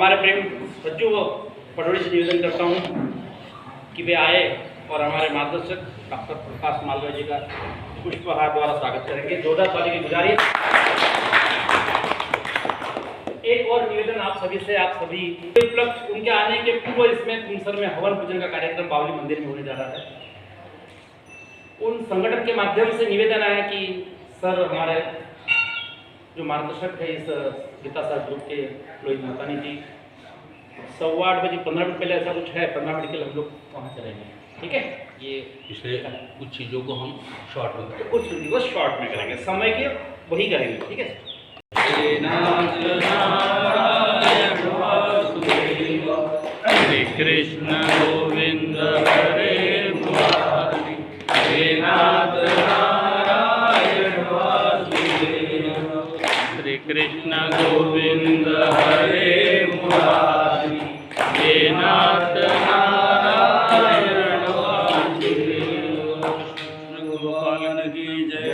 हमारे प्रेम बच्चों व पटोरी से निवेदन करता हूँ कि वे आए और हमारे मार्गदर्शक डॉक्टर प्रकाश मालवीय जी का पुष्पहार द्वारा स्वागत करेंगे। जोरदार ताली की गुजारिश। एक और निवेदन आप सभी से, आप सभी उपलक्ष्य उनके आने के पूर्व इसमें तुमसर में हवन पूजन का कार्यक्रम बावली मंदिर में होने जा रहा है। उन संगठन के माध्यम से निवेदन आया कि सर हमारे जो मार्गदर्शक है इस गीता सार ग्रुप के लोहित महतानी जी 8:15 बजे 15 मिनट पहले ऐसा कुछ है, 15 मिनट के लिए हम लोग वहाँ चलेंगे। ठीक है, ये पिछले कुछ चीज़ों को हम शॉर्ट में करेंगे, कुछ दिवस शॉर्ट में करेंगे, समय के वही करेंगे। ठीक है। श्री कृष्ण गोविंद हरे मुरारी, हे नाथ नारायण वासुदेव। श्री कृष्ण गोविंद हरे मुरारी, हे नाथ नारायण वासुदेव। कृष्ण गोपालन की जय,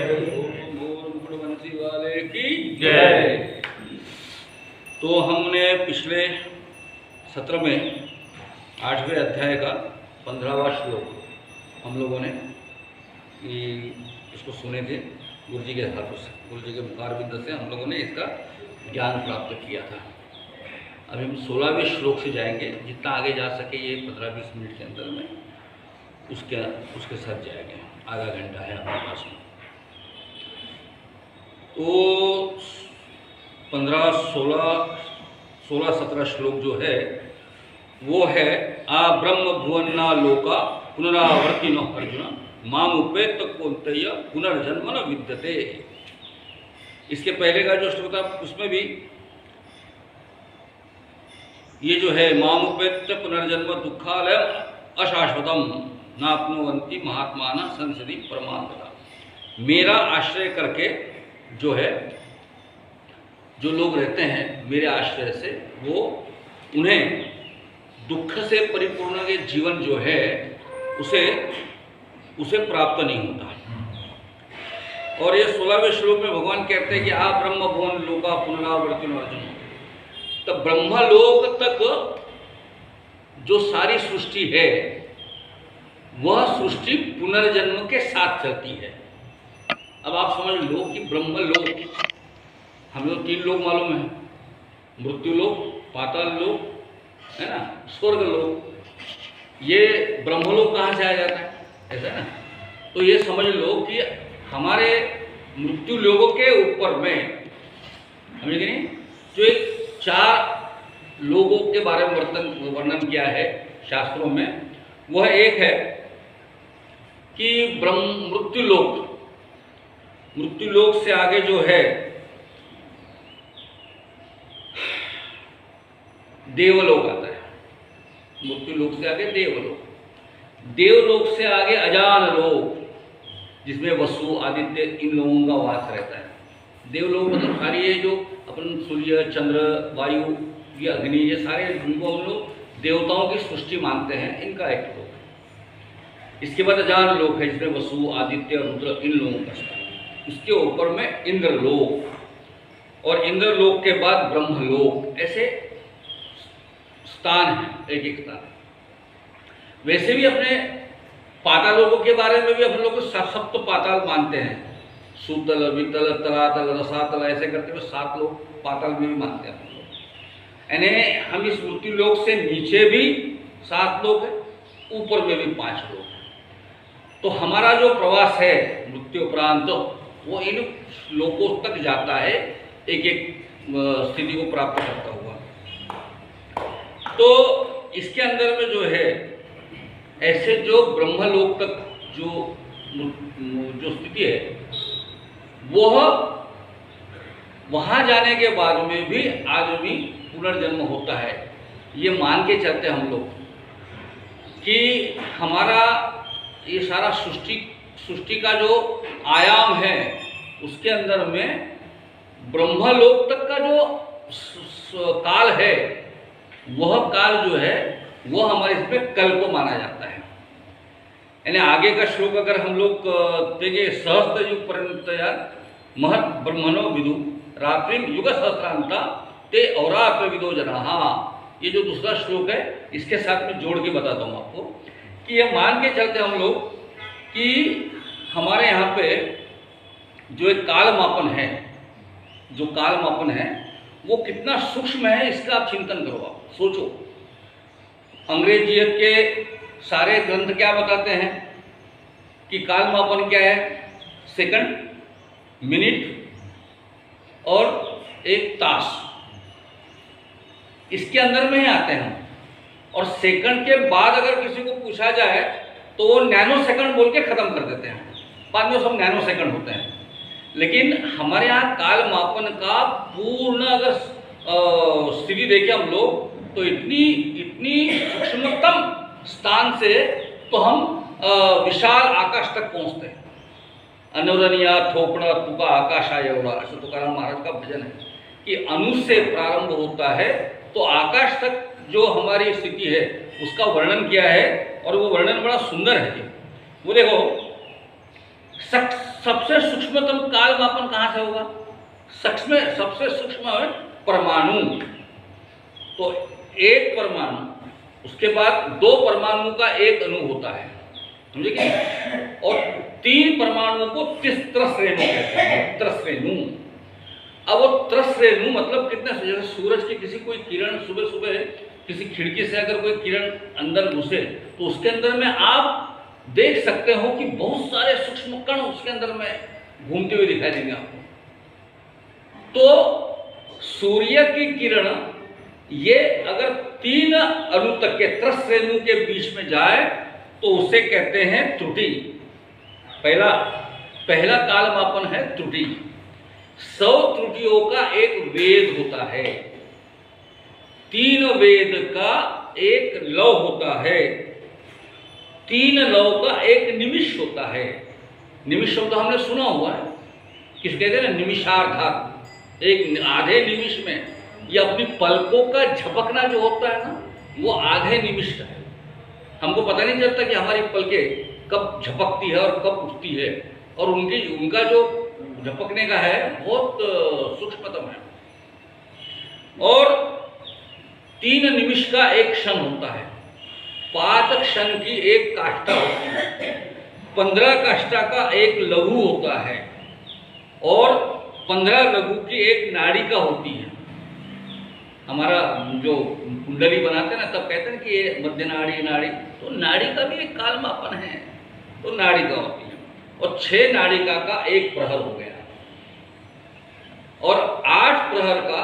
मोर बंसी वाले की जय। तो हमने पिछले सत्र में 8वें अध्याय का 15वां श्लोक हम लोगों ने इसको सुने थे गुरु जी के हाथों से, गुरु जी के मुखारबिंद से हम लोगों ने इसका ज्ञान प्राप्त किया था। अभी हम 16वें श्लोक से जाएंगे, जितना आगे जा सके ये 15-20 मिनट के अंदर में उसके साथ जाएंगे। आधा घंटा है हमारे पास में। तो 15, 16, 17 श्लोक जो है वो है आ ब्रह्म भुवन्ना लोका पुनरावर्तिनो अर्जुन माम उपेत कौन्तेय पुनर्जन्म न विद्यते। इसके पहले का जो श्लोक था उसमें भी ये जो है माम उपेत पुनर्जन्म दुखालय अशाश्वतम नाप्नुवन्ति महात्माना संसदि परमानंदा। मेरा आश्रय करके जो है जो लोग रहते हैं मेरे आश्रय से, वो उन्हें दुख से परिपूर्ण के जीवन जो है उसे प्राप्त नहीं होता। और ये 16वें श्लोक में भगवान कहते हैं कि आ ब्रह्म भुवन लोका पुनरावर्तिनो अर्जुन। तो ब्रह्मलोक तक जो सारी सृष्टि है वह सृष्टि पुनर्जन्म के साथ चलती है। अब आप समझ लो कि ब्रह्मलोक, हम लोग 3 लोग मालूम है, मृत्यु लोक, पाताल लोक, है ना, स्वर्ग लोक। ये ब्रह्मलोक कहाँ से आ जाता है, ऐसा ना। तो ये समझ लो कि हमारे मृत्यु लोगों के ऊपर में समझे कि नहीं, जो एक 4 लोगों के बारे में वर्णन किया है शास्त्रों में, वह एक है कि मृत्यु लोक से आगे जो है देवलोक आता है। मृत्यु लोक से आगे देवलोक से आगे अजान लोक, जिसमें वसु आदित्य इन लोगों का वास रहता है। देवलोक मतलब सारी ये जो अपन सूर्य चंद्र वायु ये अग्नि ये सारे जिनको हम लोग देवताओं की सृष्टि मानते हैं, इनका एक लोक है। इसके बाद अजान लोक है जिसमें वसु आदित्य रुद्र इन लोगों का स्थान। उसके ऊपर में इंद्रलोक, और इंद्रलोक के बाद ब्रह्मलोक, ऐसे स्थान है, एक स्थान। वैसे भी अपने पातालोकों के बारे में भी अपन लोग सप्त पाताल मानते हैं। सुतल, वितल, तलातल, रसातल, ऐसे करते हुए 7 लोग पाताल में भी मानते हैं अपन लोग। यानी हम इस मृत्यु लोक से नीचे भी 7 लोग हैं, ऊपर में भी 5 लोग हैं। तो हमारा जो प्रवास है मृत्यु उपरांत वो इन लोकों तक जाता है, एक स्थिति को प्राप्त करता हुआ। तो इसके अंदर में जो है ऐसे जो ब्रह्मलोक तक जो स्थिति है, वह वहाँ जाने के बाद में भी आदमी पुनर्जन्म होता है। ये मान के चलते हम लोग कि हमारा ये सारा सृष्टि का जो आयाम है उसके अंदर में ब्रह्मलोक तक का जो काल है, वह काल जो है वह हमारे इसमें कल को माना जाता है। यानी आगे का श्लोक अगर हम लोग देखें, सहस्त्र युग पर्यंत महत् ब्रह्मणो विदु रात्रि युग सहस्रांता ते अवरात्र विदो जना। ये जो दूसरा श्लोक है इसके साथ में जोड़ के बताता हूँ आपको कि ये मान के चलते हम लोग कि हमारे यहाँ पे जो एक काल मापन है, जो काल मापन है वो कितना सूक्ष्म है, इसका आप चिंतन करो, आप सोचो। अंग्रेजियत के सारे ग्रंथ क्या बताते हैं कि काल मापन क्या है? सेकंड, मिनट और एक तास, इसके अंदर में ही आते हैं हम। और सेकंड के बाद अगर किसी को पूछा जाए तो वो नैनो सेकंड बोल के खत्म कर देते हैं, बाद में सब नैनो सेकंड होते हैं। लेकिन हमारे यहाँ काल मापन का पूर्ण अगर स्थिति देखें हम लोग तो इतनी सूक्ष्मतम स्थान से तो हम विशाल आकाश तक पहुँचते हैं। अनुरणिया थोपड़ा तुका आकाशा एवढा, ऐसा तुकाराम महाराज का भजन है कि अनु से प्रारंभ होता है तो आकाश तक जो हमारी स्थिति है उसका वर्णन किया है। और वो वर्णन बड़ा सुंदर है। वो देखो सबसे सूक्ष्मतम काल मापन कहाँ से होगा? सबसे सूक्ष्म है परमाणु। तो एक परमाणु, उसके बाद दो परमाणु का एक अणु होता है, समझे कि? और तीन परमाणुओं को त्रसरेणु कहते हैं, त्रसरेणु। अब वो त्रसरेणु मतलब कितने, जैसे सूरज की किसी कोई किरण सुबह सुबह किसी खिड़की से अगर कोई किरण अंदर घुसे तो उसके अंदर में आप देख सकते हो कि बहुत सारे सूक्ष्म कण उसके अंदर में घूमते हुए दिखाई देंगे आपको। तो सूर्य की किरण ये अगर तीन अणु तक के त्रसरेणु के बीच में जाए तो उसे कहते हैं त्रुटि। पहला काल मापन है त्रुटि। 100 त्रुटियों का एक वेद होता है, 3 वेद का एक लव होता है, 3 लव का एक निमिष होता है। निमिष शब्द तो हमने सुना हुआ है, किस कहते हैं ना, निमिषार्धात, एक आधे निमिष में, ये अपनी पलकों का झपकना जो होता है ना वो आधे निमिष का है। हमको पता नहीं चलता कि हमारी पलकें कब झपकती है और कब उठती है, और उनका जो झपकने का है बहुत सूक्ष्मतम है। और 3 निमिष का एक क्षण होता है, 5 क्षण की एक काष्ठा होती है, 15 काष्ठा का एक लघु होता है, और 15 लघु की एक नाड़िका होती है। हमारा जो कुंडली बनाते हैं ना तब कहते हैं कि ये मध्य नाड़ी नाड़ी, तो नाड़ी का भी एक काल मापन है, तो नाड़िका होती है। और 6 नाड़िका का एक प्रहर हो गया, और 8 प्रहर का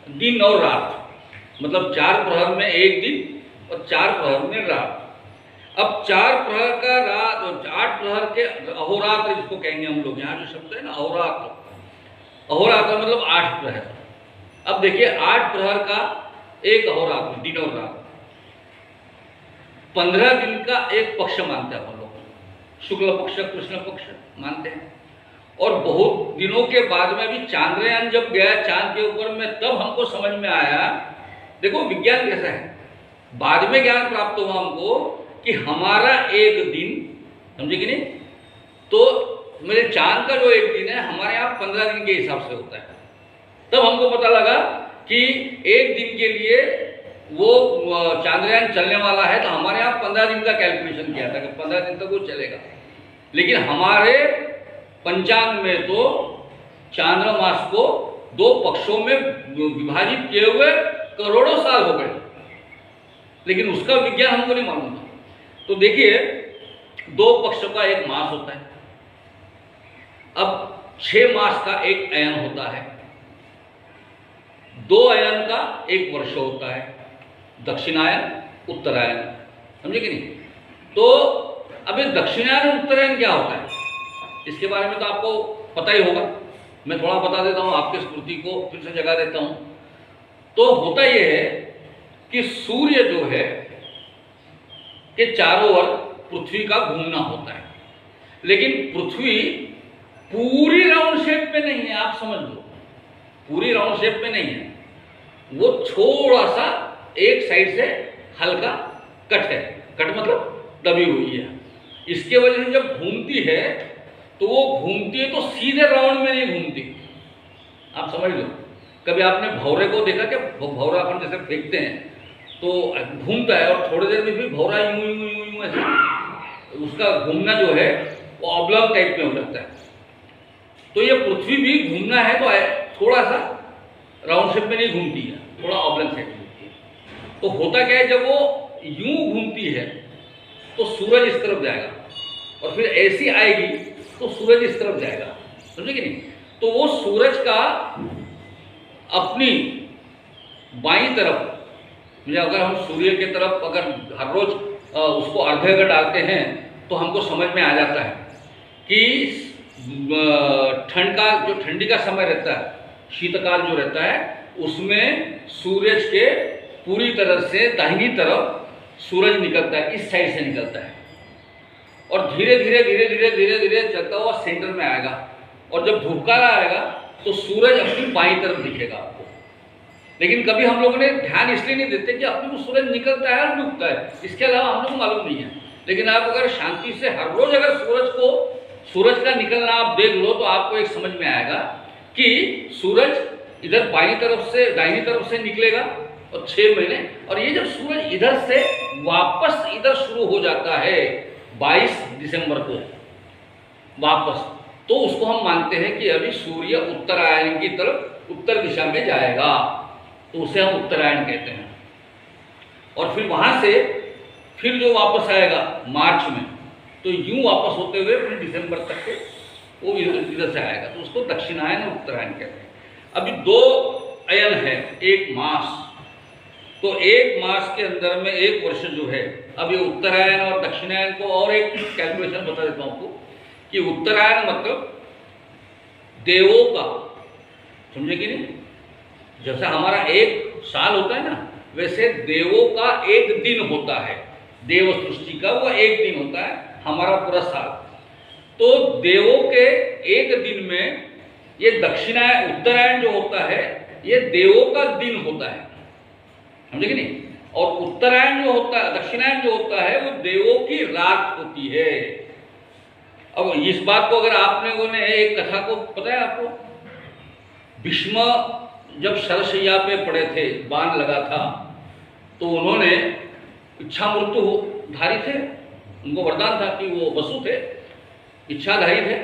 दिन और रात, मतलब 4 प्रहर में एक दिन और 4 प्रहर में रात। अब 4 प्रहर का रात और 8 प्रहर के अहोरात्र जिसको कहेंगे हम लोग, यहाँ जो शब्द है ना अहोरात्र, अहोरात्र मतलब 8 प्रहर। अब देखिए 8 प्रहर का एक अहोरात्र, दिन और रात। 15 दिन का एक पक्ष मानते हैं हम लोग, शुक्ल पक्ष कृष्ण पक्ष मानते हैं। और बहुत दिनों के बाद में भी चांद्रयान जब गया चांद के ऊपर में, तब हमको समझ में आया, देखो विज्ञान कैसा है, बाद में ज्ञान प्राप्त हुआ हमको कि हमारा एक दिन, समझे कि नहीं, तो मेरे चांद का जो एक दिन है हमारे यहाँ 15 दिन के हिसाब से होता है। तब हमको पता लगा कि एक दिन के लिए वो चांद्रयान चलने वाला है, तो हमारे यहाँ 15 दिन का कैलकुलेशन किया था कि 15 दिन तक वो चलेगा। लेकिन हमारे पंचांग में तो चांद्रमास को 2 पक्षों में विभाजित किए हुए करोड़ों साल हो गए, लेकिन उसका विज्ञान हमको नहीं मालूम था। तो देखिए 2 पक्षों का एक मास होता है। अब 6 मास का एक अयन होता है, 2 अयन का एक वर्ष होता है, दक्षिणायन उत्तरायण, समझे कि नहीं? तो अब ये दक्षिणायन उत्तरायण क्या होता है इसके बारे में तो आपको पता ही होगा, मैं थोड़ा बता देता हूँ, आपके स्मृति को फिर से जगा देता हूँ। तो होता ये है कि सूर्य जो है के चारों ओर पृथ्वी का घूमना होता है, लेकिन पृथ्वी पूरी राउंड शेप में नहीं है, आप समझ लो, पूरी राउंड शेप में नहीं है, वो थोड़ा सा एक साइड से हल्का कट है, कट मतलब दबी हुई है। इसके वजह से जब घूमती है तो वो घूमती है तो सीधे राउंड में नहीं घूमती, आप समझ लो। कभी आपने भौरे को देखा क्या? भौरा अपन जैसे फेंकते हैं तो घूमता है और थोड़ी देर में फिर भौरा यूं यूं यूं यूं ऐसे उसका घूमना जो है वो ऑब्लॉन्ग टाइप में हो जाता है। तो ये पृथ्वी भी घूमना है तो थोड़ा सा राउंड शेप में नहीं घूमती है, थोड़ा ऑब्लॉन्ग शेप में घूमती है। तो होता क्या है, जब वो यूं घूमती है तो सूरज इस तरफ जाएगा और फिर ऐसी आएगी तो सूरज इस तरफ जाएगा, समझे कि नहीं। तो वो सूरज का अपनी बाईं तरफ, अगर हम सूर्य की तरफ अगर हर रोज उसको अर्घ्य अगर डालते हैं तो हमको समझ में आ जाता है कि ठंड का जो ठंडी का समय रहता है, शीतकाल जो रहता है, उसमें सूरज के पूरी तरह से दाहिनी तरफ सूरज निकलता है, इस साइड से निकलता है और धीरे धीरे धीरे धीरे धीरे धीरे चलता हुआ सेंटर में आएगा और जब धूपकाल आएगा तो सूरज अपनी बाईं तरफ दिखेगा आपको। लेकिन कभी हम लोगों ने ध्यान इसलिए नहीं देते कि अपने को सूरज निकलता है और डूबता है, इसके अलावा हम लोग को मालूम नहीं है। लेकिन आप अगर शांति से हर रोज अगर सूरज का निकलना आप देख लो तो आपको एक समझ में आएगा कि सूरज इधर बाईं तरफ से दाहिनी तरफ से निकलेगा और 6 महीने, और ये जब सूरज इधर से वापस इधर शुरू हो जाता है 22 दिसंबर को वापस, तो उसको हम मानते हैं कि अभी सूर्य उत्तरायण की तरफ उत्तर दिशा में जाएगा, तो उसे हम उत्तरायण कहते हैं। और फिर वहां से फिर जो वापस आएगा मार्च में, तो यूं वापस होते हुए फिर दिसंबर तक के वो इधर से आएगा, तो उसको दक्षिणायन और उत्तरायण कहते हैं। अभी 2 अयन है, 1 मास, तो 1 मास के अंदर में 1 वर्ष जो है। अब ये उत्तरायण और दक्षिणायन को और एक कैलकुलेशन बता देता हूँ आपको कि उत्तरायण मतलब देवों का, समझे कि नहीं, जैसे हमारा 1 साल होता है ना, वैसे देवों का 1 दिन होता है, देव सृष्टि का वो 1 दिन होता है, हमारा पूरा साल। तो देवों के 1 दिन में ये दक्षिणायन उत्तरायण जो होता है ये देवों का दिन होता है, समझे कि नहीं। और उत्तरायण जो होता है, दक्षिणायन जो होता है, वो देवों की रात होती है। अब इस बात को अगर आपने ने एक कथा को पता है आपको, भीष्म जब शरशैया पे पड़े थे, बाण लगा था, तो उन्होंने इच्छा मृत्यु धारी थे, उनको वरदान था कि वो वसु थे, इच्छाधारी थे,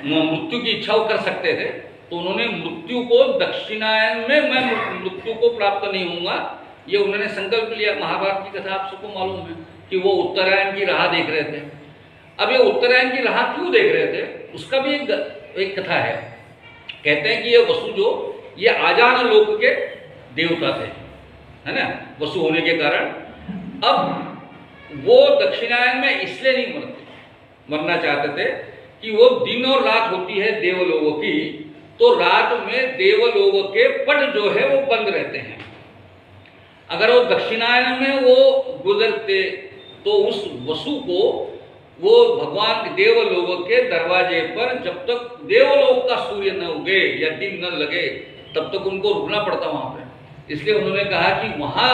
मृत्यु की इच्छा वो कर सकते थे। तो उन्होंने मृत्यु को दक्षिणायन में मैं मृत्यु को प्राप्त नहीं होऊंगा, ये उन्होंने संकल्प लिया। महाभारत की कथा आप सबको मालूम है कि वो उत्तरायण की राह देख रहे थे। अब ये उत्तरायण की राह क्यों देख रहे थे, उसका भी एक कथा है। कहते हैं कि ये वसु जो ये आजान लोक के देवता थे, है ना, वसु होने के कारण। अब वो दक्षिणायन में इसलिए नहीं मरना चाहते थे कि वो दिन और रात होती है देवलोगों की, तो रात में देवलोगों के पट जो है वो बंद रहते हैं। अगर वो दक्षिणायन में वो गुजरते तो उस वसु को वो भगवान देवलोगों के दरवाजे पर जब तक देवलोक का सूर्य न उगे या दिन न लगे तब तक उनको रुकना पड़ता वहां पे। इसलिए उन्होंने कहा कि वहां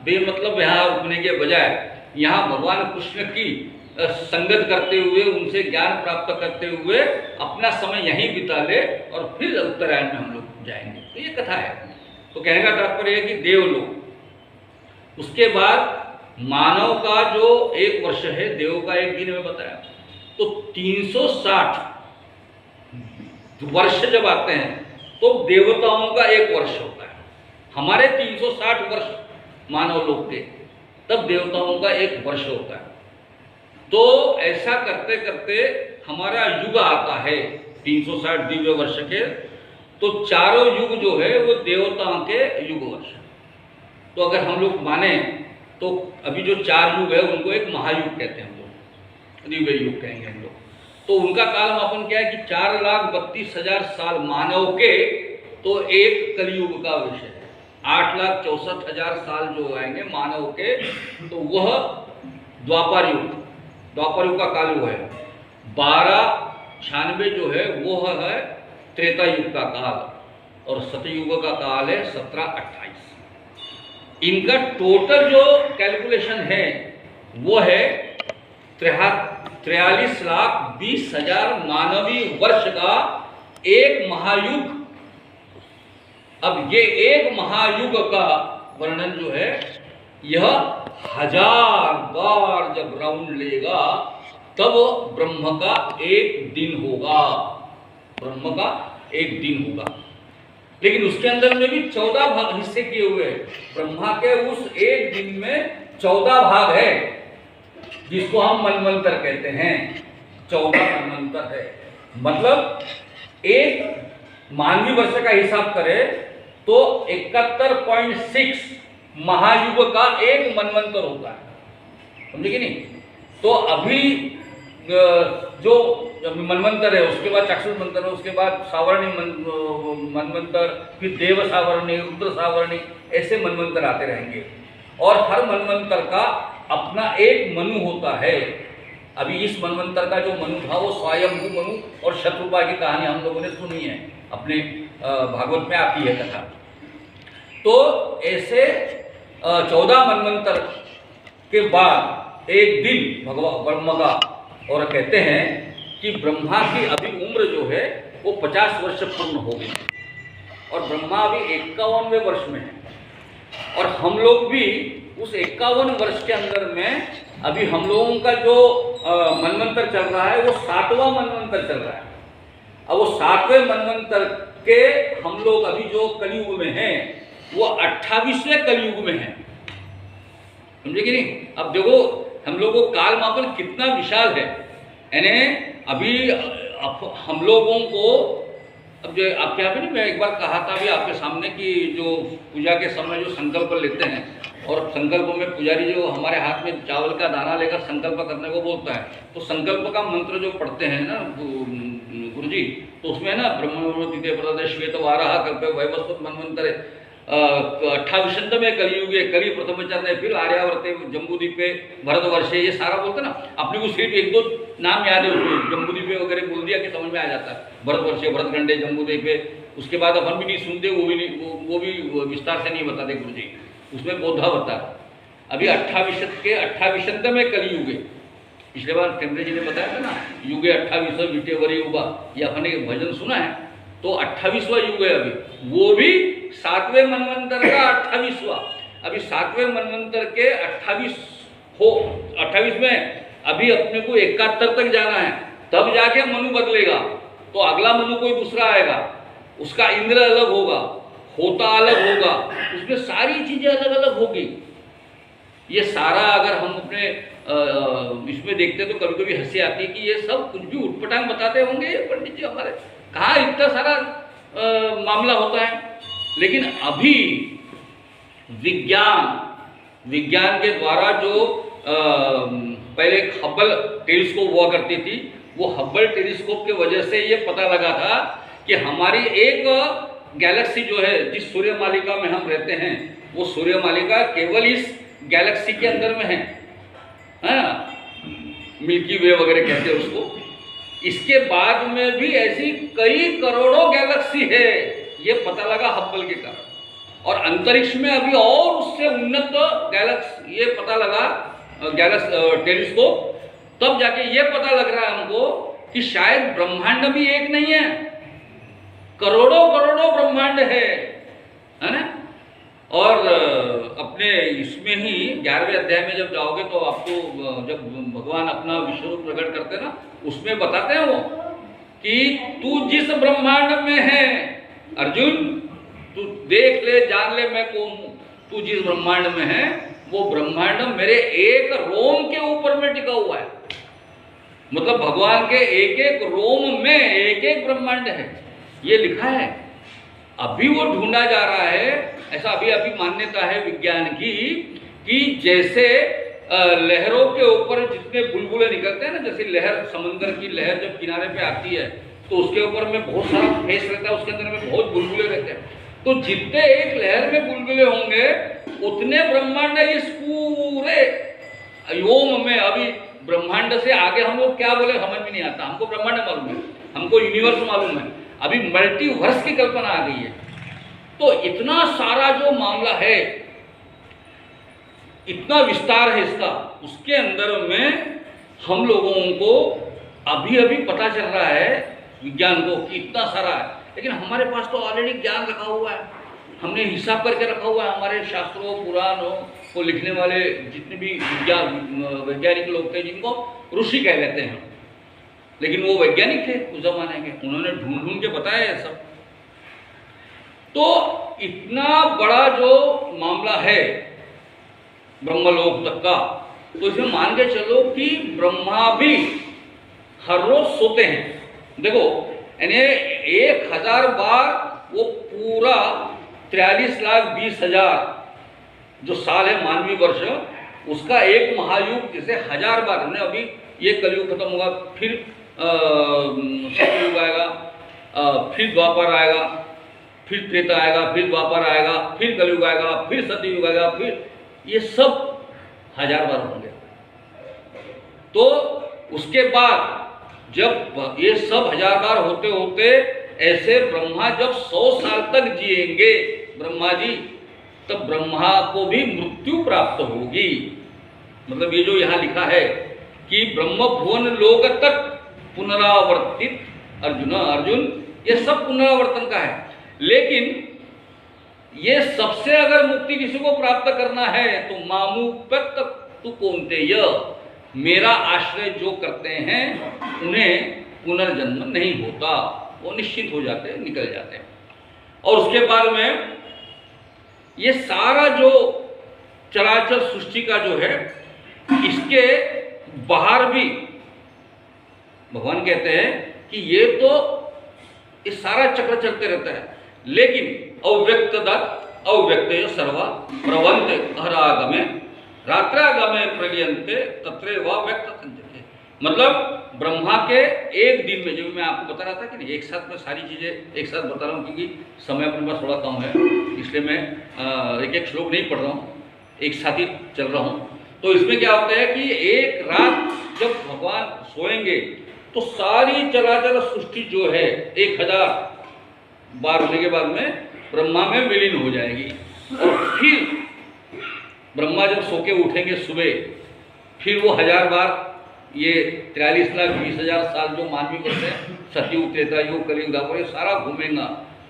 बेमतलब यहाँ रुकने के बजाय यहाँ भगवान कृष्ण की संगत करते हुए, उनसे ज्ञान प्राप्त करते हुए अपना समय यहीं बिता ले और फिर उत्तरायण में हम लोग जाएंगे। तो ये कथा है। तो कहने का तात्पर्य है कि देवलोक, उसके बाद मानव का जो 1 वर्ष है, देव का 1 दिन में बताया, तो 360 वर्ष जब आते हैं तो देवताओं का 1 वर्ष होता है। हमारे 360 वर्ष मानव लोक के, तब देवताओं का 1 वर्ष होता है। तो ऐसा करते करते हमारा युग आता है 360 दिव्य वर्ष के, तो चारों युग जो है वो देवताओं के युग वर्ष। तो अगर हम लोग माने तो अभी जो 4 युग है उनको एक महायुग कहते हैं हम लोग, दिव्य युग कहेंगे हम लोग। तो उनका कालमापन क्या है कि 4,32,000 साल मानव के, तो एक कलयुग का विषय है। 8,64,000 साल जो आएंगे मानव के, तो वह द्वापर युग का काल वो है। 1296 जो है वो है त्रेता युग का काल, और सतयुग का काल है 1728। इनका टोटल जो कैलकुलेशन है वो है 43,20,000 मानवीय वर्ष का एक महायुग। अब ये एक महायुग का वर्णन जो है यह 1000 बार जब राउंड लेगा तब ब्रह्म का एक दिन होगा, ब्रह्म का एक दिन होगा। लेकिन उसके अंदर में भी 14 भाग हिस्से किए हुए हैं। ब्रह्मा के उस एक दिन में 14 भाग है, जिसको हम मनवंतर कहते हैं। 14 मनवंतर है, मतलब एक मानवीय वर्ष का हिसाब करें तो 71.6 महायुग का एक मनवंतर होता है, समझे कि नहीं। तो अभी जो मनवंतर है, उसके बाद चाक्षुष मंत्र है, उसके बाद सावरणी मनवंतर, फिर देव सावरणी, रुद्र सावरणी, ऐसे मनवंतर आते रहेंगे। और हर मनवंतर का अपना एक मनु होता है। अभी इस मनवंतर का जो मनु था वो स्वयंभू मनु और शत्रुपा की कहानी हम लोगों ने सुनी है, अपने भागवत में आती है कथा। तो ऐसे 14 मनवंतर के बाद एक दिन भगवान ब्रह्म का, और कहते हैं कि ब्रह्मा की अभी उम्र जो है वो 50 वर्ष पूर्ण हो गई और ब्रह्मा अभी 51वें वर्ष में है। और हम लोग भी उस 51 वर्ष के अंदर में अभी हम लोगों का जो मनवंतर चल रहा है वो 7वां मनवंतर चल रहा है। अब वो 7वें मनवंतर के हम लोग अभी जो कलयुग में हैं वो 28वें कलयुग में हैं, समझे कि नहीं। अब देखो हम लोगों को काल मापन कितना विशाल है, यानी अभी हम लोगों को, अब जो आपके यहाँ पे नहीं, मैं एक बार कहा था अभी आपके सामने कि जो पूजा के समय जो संकल्प लेते हैं और संकल्प में पुजारी जो हमारे हाथ में चावल का दाना लेकर संकल्प करने को बोलता है, तो संकल्प का मंत्र जो पढ़ते हैं ना गुरुजी, तो उसमें ना ब्रह्म द्वितीय प्रदाय श्वेत वाराह कल्पे वैवस्वत मनवंतरे 28वें कलियुगे कलि प्रथम चरण, फिर आर्यावर्ते जम्बूद्वीपे भरतवर्षे, ये सारा बोलते ना। अपने को सिर्फ एक दो नाम याद है उसमें, जम्बूद्वीपे वगैरह बोल दिया कि समझ में आ जाता है, भरतवर्षे, भरतखंडे, जम्बूद्वीपे। उसके बाद अपन भी नहीं सुनते, वो भी विस्तार से नहीं बताते गुरुजी, उसमें बौद्धा बता। अभी 28वें कलियुग है। पिछले बार टेम्परे जी ने बताया था ना, युगे 28 विटे वरी युगा, ये अपन ने भजन सुना है। तो 28वां युग है अभी, वो भी 7वें मनवंतर का 28वां। अभी 7वें मनवंतर के 28 में अभी अपने को 71 तक जाना है, तब जाके मनु बदलेगा। तो अगला मनु कोई दूसरा आएगा, उसका इंद्र अलग होगा, होता अलग होगा, उसमें सारी चीजें अलग अलग होगी। ये सारा अगर हम अपने इसमें देखते तो कभी कभी हंसी आती है कि ये सब कुछ भी उटपटांग बताते होंगे ये पंडित जी हमारे, कहाँ इतना सारा मामला होता है। लेकिन अभी विज्ञान के द्वारा जो पहले हब्बल टेलीस्कोप हुआ करती थी, वो हब्बल टेलीस्कोप के वजह से ये पता लगा था कि हमारी एक गैलेक्सी जो है, जिस सूर्य मालिका में हम रहते हैं, वो सूर्य मालिका केवल इस गैलेक्सी के अंदर में है, मिल्की वे वगैरह कहते हैं उसको। इसके बाद में भी ऐसी कई करोड़ों गैलेक्सी है, ये पता लगा हब्बल के कारण। और अंतरिक्ष में अभी और उससे उन्नत गैलेक्सी, ये पता लगा टेलीस्कोप, तब जाके ये पता लग रहा है हमको कि शायद ब्रह्मांड भी एक नहीं है, करोड़ों करोड़ों ब्रह्मांड है ना। और अपने इसमें ही 11वें अध्याय में जब जाओगे तो आपको जब भगवान अपना विश्वरूप प्रकट करते हैं ना, उसमें बताते हैं वो कि तू जिस ब्रह्मांड में है अर्जुन, तू देख ले, जान ले मैं कौन हूं। तू जिस ब्रह्मांड में है वो ब्रह्मांड मेरे एक रोम के ऊपर में टिका हुआ है। मतलब भगवान के एक एक रोम में एक एक ब्रह्मांड है, ये लिखा है। अभी वो ढूंढा जा रहा है, ऐसा अभी मान्यता है विज्ञान की कि जैसे लहरों के ऊपर जितने बुलबुले निकलते हैं ना, जैसे लहर, समंदर की लहर जब किनारे पे आती है तो उसके ऊपर में बहुत सारा फेस रहता है, उसके अंदर में बहुत बुलबुले रहते हैं। तो जितने एक लहर में बुलबुले होंगे उतने ब्रह्मांड इस पूरे व्योम में। अभी ब्रह्मांड से आगे हम लोग क्या बोले समझ में नहीं आता, हमको ब्रह्मांड मालूम है, हमको यूनिवर्स मालूम है, अभी मल्टीवर्स की कल्पना आ गई है। तो इतना सारा जो मामला है, इतना विस्तार है इसका, उसके अंदर में हम लोगों को अभी पता चल रहा है विज्ञान को कि इतना सारा है। लेकिन हमारे पास तो ऑलरेडी ज्ञान रखा हुआ है, हमने हिसाब करके रखा हुआ है, हमारे शास्त्रों पुराणों को लिखने वाले जितने भी वैज्ञानिक लोग थे, जिनको ऋषि कह लेते हैं, लेकिन वो वैज्ञानिक थे उस जमाने के, उन्होंने ढूंढ ढूंढ के बताया है सब। तो इतना बड़ा जो मामला है ब्रह्मलोक तक का, तो इसमें मान के चलो कि ब्रह्मा भी हर रोज सोते हैं। देखो यानी 1000 बार वो पूरा 43,20,000 जो साल है मानवीय वर्ष, उसका एक महायुग जैसे 1000 बार हमने अभी ये कलयुग खत्म होगा, फिर सतयुग आएगा, फिर द्वापर आएगा, फिर त्रेता आएगा, फिर द्वापर आएगा, फिर कलयुग आएगा, फिर सतयुग आएगा, फिर ये सब 1000 बार होंगे। तो उसके बाद जब ये सब 1000 बार होते होते ऐसे ब्रह्मा जब 100 साल तक जिएंगे ब्रह्मा जी, तब ब्रह्मा को भी मृत्यु प्राप्त होगी। मतलब ये जो यहाँ लिखा है कि ब्रह्म भुवन लोक तक पुनरावर्तित अर्जुन, ये सब पुनरावर्तन का है। लेकिन ये सबसे अगर मुक्ति किसी को प्राप्त करना है तो मामुपत तु कौन्तेय, मेरा आश्रय जो करते हैं उन्हें पुनर्जन्म नहीं होता, वो निश्चित हो जाते हैं, निकल जाते हैं। और उसके बाद में ये सारा जो चराचर सृष्टि का जो है, इसके बाहर भी भगवान कहते हैं कि ये तो ये सारा चक्र चलते रहता है, लेकिन अव्यक्त सर्वा प्रवंत हरागमे रात्रागमे प्रलियंते तत्रे वा व्यक्त संजते। मतलब ब्रह्मा के एक दिन में, जो मैं आपको बता रहा था कि नहीं, एक साथ में सारी चीज़ें एक साथ बता रहा हूँ क्योंकि समय अपने पास थोड़ा कम है, इसलिए मैं एक एक श्लोक नहीं पढ़ रहा हूँ, एक साथ ही चल रहा हूँ। तो इसमें क्या होता है कि एक रात जब भगवान सोएंगे तो सारी चराचर सृष्टि जो है 1000 बार होने के बाद में ब्रह्मा में विलीन हो जाएगी। और फिर ब्रह्मा जब सो के उठेंगे सुबह, फिर वो 1000 बार ये 43,20,000 साल जो मानवीय वर्ष है, सतयुग, त्रेता युग, कलयुग, द्वापर, ये सारा घूमेगा।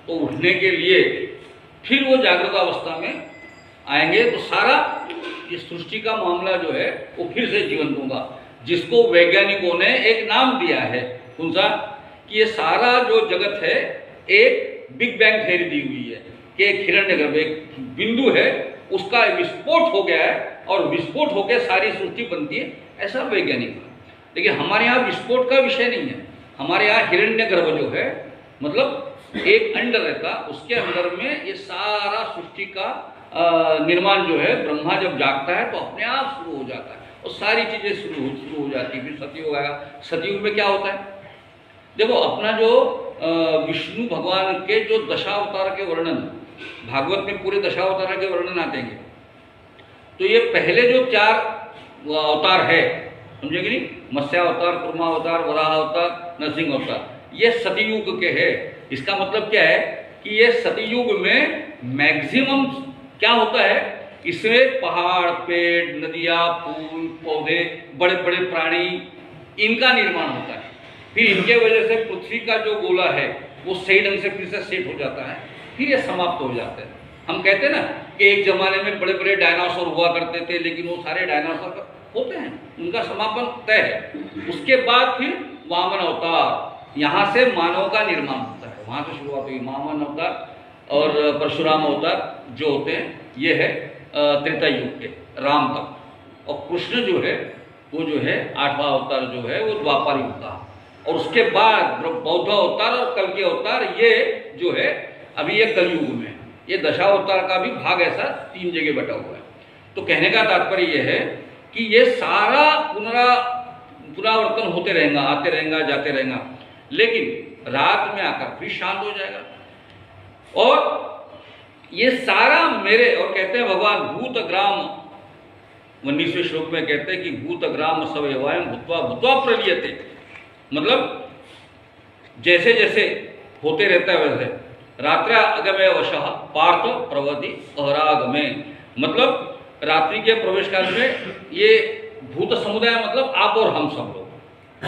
तो उठने के लिए फिर वो जागृत अवस्था में आएंगे, तो सारा ये सृष्टि का मामला जो है वो फिर से जीवंत होगा, जिसको वैज्ञानिकों ने एक नाम दिया है। कौन सा? कि ये सारा जो जगत है एक बिग बैंग थ्योरी दी हुई है कि एक हिरण्यगर्भ एक बिंदु है, उसका विस्फोट हो गया है और विस्फोट होकर सारी सृष्टि बनती है, ऐसा वैज्ञानिक। लेकिन हमारे यहाँ विस्फोट का विषय नहीं है, हमारे यहाँ हिरण्यगर्भ जो है मतलब एक अंडर रहता, उसके अंदर में ये सारा सृष्टि का निर्माण जो है, ब्रह्मा जब जागता है तो अपने आप शुरू हो जाता है और सारी चीज़ें शुरू हो जाती है। फिर सतयुग आएगा। सतयुग में क्या होता है? देखो अपना जो विष्णु भगवान के जो दशावतार के वर्णन, भागवत में पूरे दशावतार के वर्णन आते हैं, तो ये पहले जो 4 अवतार है, समझे कि नहीं, मत्स्यावतार, कुर्मावतार, वराहावतार, नरसिंह अवतार, ये सतयुग के हैं। इसका मतलब क्या है कि ये सतयुग में मैक्सिमम क्या होता है, इसमें पहाड़, पेड़, नदियाँ, फूल, पौधे, बड़े बड़े प्राणी, इनका निर्माण होता है। फिर इनके वजह से पृथ्वी का जो गोला है वो सही ढंग से फिर से सेट हो जाता है, फिर ये समाप्त हो जाते हैं। हम कहते हैं ना कि एक जमाने में बड़े बड़े डायनासोर हुआ करते थे, लेकिन वो सारे डायनासोर होते हैं, उनका समापन तय है। उसके बाद फिर वामन अवतार, यहाँ से मानव का निर्माण होता है, वहाँ से शुरुआत हुई। वामन अवतार और परशुराम अवतार जो होते हैं, ये है त्रेता युग के राम तक। और कृष्ण जो है वो जो है 8वां अवतार जो है वो द्वापर युग का। और उसके बाद बौद्ध अवतार और कल के अवतार, ये जो है अभी ये कलयुग में, ये दशावतार का भी भाग ऐसा 3 जगह बटा हुआ है। तो कहने का तात्पर्य ये है कि ये सारा पुनरावर्तन होते रहेगा, आते रहेगा, जाते रहेगा, लेकिन रात में आकर फिर शांत हो जाएगा। और ये सारा मेरे, और कहते हैं भगवान भूतग्राम 19वें श्लोक में कहते हैं कि भूतग्राम सवयवायम भूत्वा भूत्वा प्रलीयते, मतलब जैसे जैसे होते रहता है वैसे। रात्रा अगमे वशः पार्थ प्रवति अहरागमे, मतलब रात्रि के प्रवेश काल में ये भूत समुदाय मतलब आप और हम सब लोग,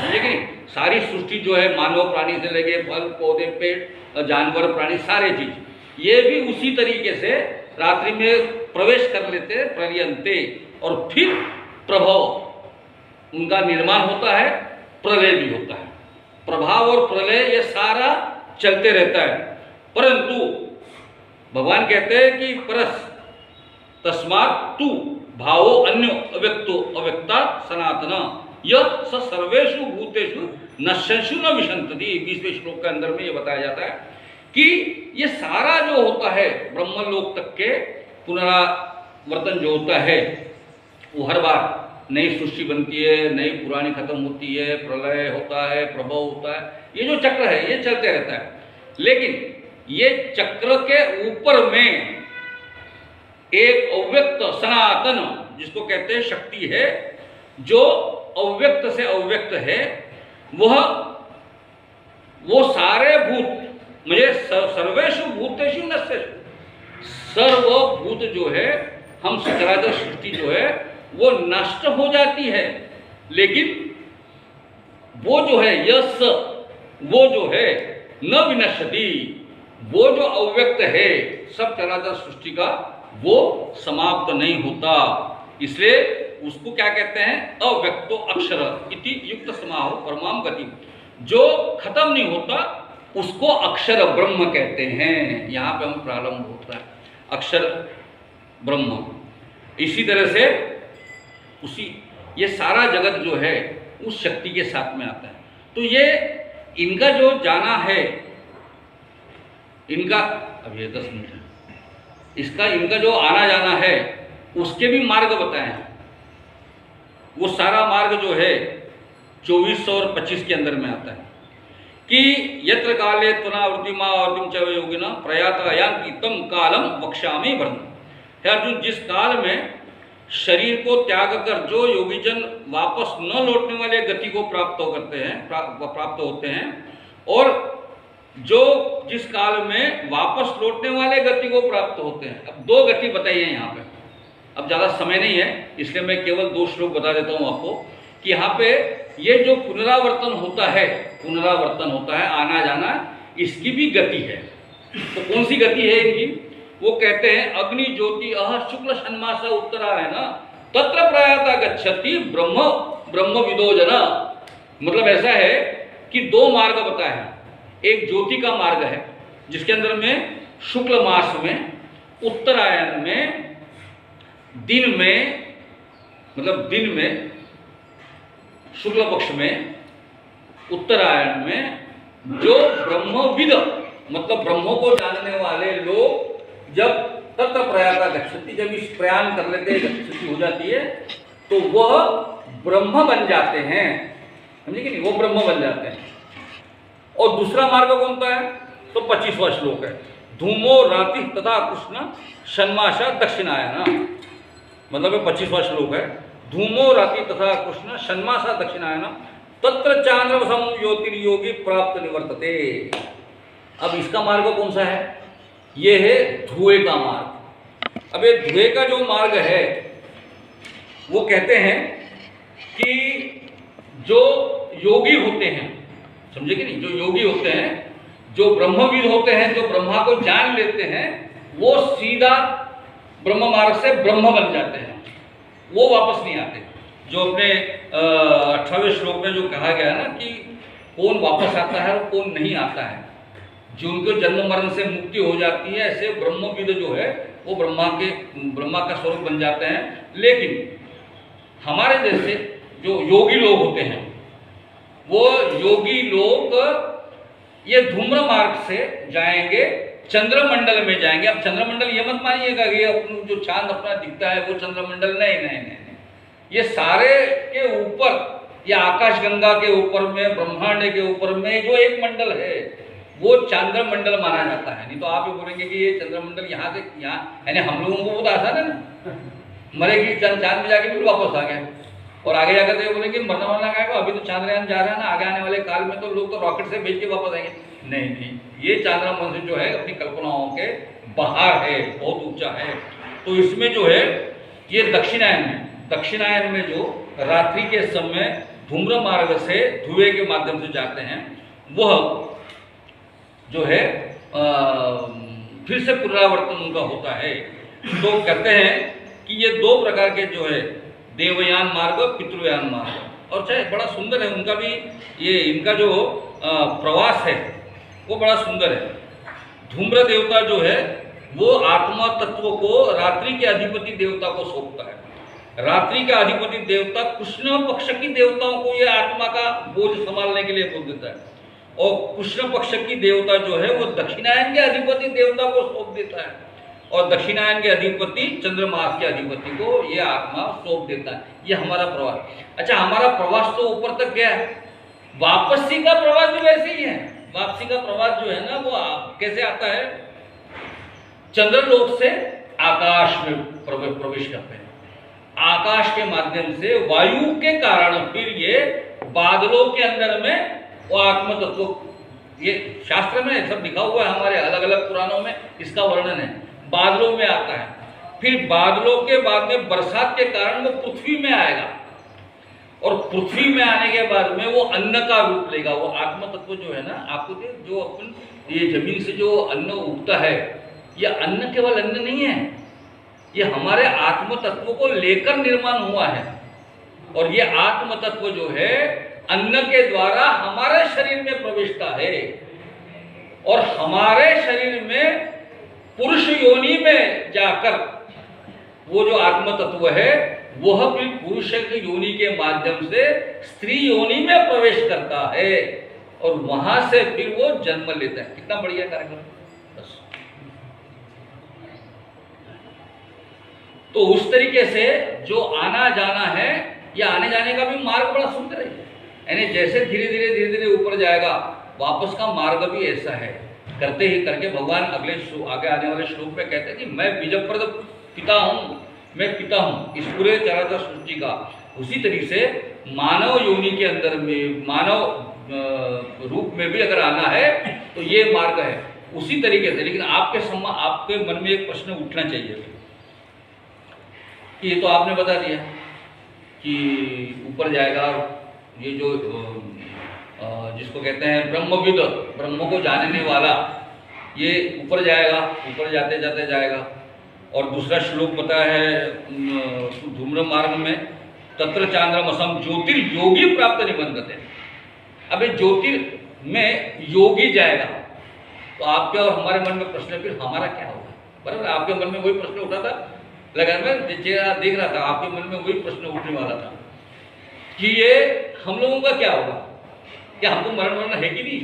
लेकिन सारी सृष्टि जो है, मानव प्राणी से लेके फल पौधे पेड़ जानवर प्राणी सारे चीज, ये भी उसी तरीके से रात्रि में प्रवेश कर लेते प्रलयंते, और फिर प्रभव उनका निर्माण होता है, प्रलय भी होता है। प्रभाव और प्रलय ये सारा चलते रहता है, परंतु भगवान कहते हैं कि परस तस्मात् तु भावो अन्यो अव्यक्तो अव्यक्ता सनातन यह स सर्वेषु भूतेषु नश्यंसु न विशंतति। 20वें श्लोक के अंदर में ये बताया जाता है कि ये सारा जो होता है ब्रह्मलोक तक के पुनरावर्तन जो होता है, वो हर बार नई सृष्टि बनती है, नई पुरानी खत्म होती है, प्रलय होता है, प्रभव होता है, ये जो चक्र है ये चलते रहता है। लेकिन ये चक्र के ऊपर में एक अव्यक्त सनातन, जिसको कहते हैं शक्ति है, जो अव्यक्त से अव्यक्त है, वो सारे भूत मुझे सर्वेषु भूतेषु नश्येषु, सर्वभूत जो है, हम सचराचर सृष्टि जो है वो नष्ट हो जाती है, लेकिन वो जो है यस, वो जो है न विनश्यति, वो जो अव्यक्त है सब चराचर सृष्टि का, वो समाप्त नहीं होता। इसलिए उसको क्या कहते हैं, अव्यक्तो अक्षर इति युक्त समाहो परमाम गति, जो खत्म नहीं होता उसको अक्षर ब्रह्म कहते हैं। यहाँ पे हम प्रारंभ होता है अक्षर ब्रह्म। इसी तरह से उसी ये सारा जगत जो है उस शक्ति के साथ में आता है। तो ये इनका जो जाना है, इनका अब ये 10 मिनट है, इसका इनका जो आना जाना है उसके भी मार्ग बताए हैं। वो सारा मार्ग जो है 24 और 25 के अंदर में आता है कि यत्र काले त्वनावृत्तिमा आवृत्तिम च योगिना प्रयाता यान्ति तम कालम वक्ष्यामि वर्णन। हे अर्जुन, जिस काल में शरीर को त्याग कर जो योगीजन वापस न लौटने वाले गति को प्राप्त होते हैं, और जो जिस काल में वापस लौटने वाले गति को प्राप्त होते हैं। अब 2 गति बताई है यहाँ पे, अब ज़्यादा समय नहीं है इसलिए मैं केवल 2 श्लोक बता देता हूँ आपको कि यहाँ पे ये जो पुनरावर्तन होता है आना जाना, इसकी भी गति है। तो कौन सी गति है इनकी? वो कहते हैं अग्नि ज्योति अह शुक्ल षण्मास उत्तरायण तत्र प्रयाता गच्छति ब्रह्म विदो जना। मतलब ऐसा है कि 2 मार्ग बताए हैं। एक ज्योति का मार्ग है जिसके अंदर में शुक्ल मास में उत्तरायण में दिन में शुक्ल पक्ष में उत्तरायण में जो ब्रह्मविद मतलब ब्रह्म को जानने वाले लोग जब तत्र प्रयाता गच्छति, जब इस प्रयाण कर लेते हैं, गच्छति हो जाती है, तो वह ब्रह्म बन जाते हैं। समझे कि नहीं? वो ब्रह्म बन जाते हैं। और दूसरा मार्ग कौन सा है? तो 25वां श्लोक है, धूमो राति तथा कृष्ण षण्मासा दक्षिणायन। मतलब 25वां श्लोक है, धूमो राति तथा कृष्ण षण्मासा दक्षिणायन तत्र चांद्रवसम ज्योतिर्योगी प्राप्त निवर्तते। अब इसका मार्ग कौन सा है? ये है धुएं का मार्ग। अब ये धुएं का जो मार्ग है वो कहते हैं कि जो योगी होते हैं, समझे कि नहीं, जो योगी होते हैं, जो ब्रह्मविद होते हैं, जो ब्रह्मा को जान लेते हैं, वो सीधा ब्रह्म मार्ग से ब्रह्म बन जाते हैं, वो वापस नहीं आते। जो अपने 18वें श्लोक में जो कहा गया है ना कि कौन वापस आता है और कौन नहीं आता है, जिनको जन्म मरण से मुक्ति हो जाती है, ऐसे ब्रह्मविद जो है वो ब्रह्मा का स्वरूप बन जाते हैं। लेकिन हमारे जैसे जो योगी लोग होते हैं, वो योगी लोग ये धूम्र मार्ग से जाएंगे, चंद्रमंडल में जाएंगे। अब चंद्रमंडल ये मत मानिएगा कि अपन जो चांद अपना दिखता है वो चंद्रमंडल, नहीं, ये सारे के ऊपर, या आकाश गंगा के ऊपर में, ब्रह्मांड के ऊपर में जो एक मंडल है वो चंद्रमंडल माना जाता है। नहीं तो आप ये बोलेंगे कि ये चंद्रमंडल यहाँ से यहाँ, यानी हम लोगों को बहुत आसान है ना, मरेगी चांद में जाके फिर वापस आ गया, और आगे जाकर तो बोलेंगे मरना का अभी तो चांद्रयान जा रहा है ना, आगे आने वाले काल में तो लोग तो रॉकेट से भेज के वापस आएंगे। नहीं, ये चंद्रमंडल जो है अपनी कल्पनाओं के बाहर है, बहुत ऊंचा है। तो इसमें जो है ये दक्षिणायन में जो रात्रि के समय धूम्र मार्ग से धुएं के माध्यम से जाते हैं, वह जो है फिर से पुनरावर्तन उनका होता है। तो कहते हैं कि ये दो प्रकार के जो है देवयान मार्ग और पितृयान मार्ग, और चाहे बड़ा सुंदर है उनका भी, ये इनका जो प्रवास है वो बड़ा सुंदर है। धूम्र देवता जो है वो आत्मा तत्व को रात्रि के अधिपति देवता को सौंपता है। रात्रि का अधिपति देवता कृष्ण पक्ष की देवताओं को ये आत्मा का बोझ संभालने के लिए बोल देता है, और कृष्ण पक्ष की देवता जो है वो दक्षिणायन के अधिपति देवता को सौंप देता है, और दक्षिणायन के अधिपति चंद्रमास के अधिपति को ये आत्मा सौंप देता है। ये हमारा प्रवास। अच्छा, हमारा प्रवास तो ऊपर तक गया है, वापसी का प्रवास भी वैसे ही है। वापसी का प्रवास जो है ना वो कैसे आता है, चंद्रलोक से आकाश में प्रवेश करते हैं। आकाश के माध्यम से वायु के कारण फिर ये बादलों के अंदर में वो आत्म तत्व, ये शास्त्र में सब लिखा हुआ है, हमारे अलग अलग पुराणों में इसका वर्णन है। बादलों में आता है, फिर बादलों के बाद में बरसात के कारण वो पृथ्वी में आएगा, और पृथ्वी में आने के बाद में वो अन्न का रूप लेगा। वो आत्म तत्व जो है ना, आपको जो अपन ये जमीन से जो अन्न उगता है, ये अन्न केवल अन्न नहीं है, ये हमारे आत्म तत्व को लेकर निर्माण हुआ है। और ये आत्म तत्व जो है अन्न के द्वारा हमारे शरीर में प्रवेशता है, और हमारे शरीर में पुरुष योनि में जाकर वो जो आत्म तत्व है वह भी पुरुष की योनि के माध्यम से स्त्री योनि में प्रवेश करता है, और वहां से फिर वो जन्म लेता है। कितना बढ़िया कार्यक्रम। बस तो उस तरीके से जो आना जाना है, या आने जाने का भी मार्ग बड़ा सुंदर है। यानी जैसे धीरे धीरे ऊपर जाएगा, वापस का मार्ग भी ऐसा है। करते ही करके भगवान आगे आने वाले श्लोक में कहते हैं कि मैं बीजप्रद पिता हूँ, मैं पिता हूँ इस पूरे चराचर सृष्टि का। उसी तरीके से मानव योनि के अंदर में, मानव रूप में भी अगर आना है तो ये मार्ग है उसी तरीके से। लेकिन आपके मन में एक प्रश्न उठना चाहिए कि ये तो आपने बता दिया कि ऊपर जाएगा, ये जो जिसको कहते हैं ब्रह्मविद, ब्रह्म को जानने वाला, ये ऊपर जाएगा, ऊपर जाते जाते जाएगा। और दूसरा श्लोक बताया है धूम्र मार्ग में, तत्र चांद्रमसम ज्योतिर्योगी प्राप्त निबंधते। अब ये ज्योतिर में योगी जाएगा, तो आपके और हमारे मन में प्रश्न, फिर हमारा क्या होगा? बराबर, आपके मन में वही प्रश्न उठा था, लगा मैं देख रहा था, आपके मन में वही प्रश्न उठने वाला था कि ये हम लोगों का क्या होगा? क्या हमको मरण वरण है कि नहीं,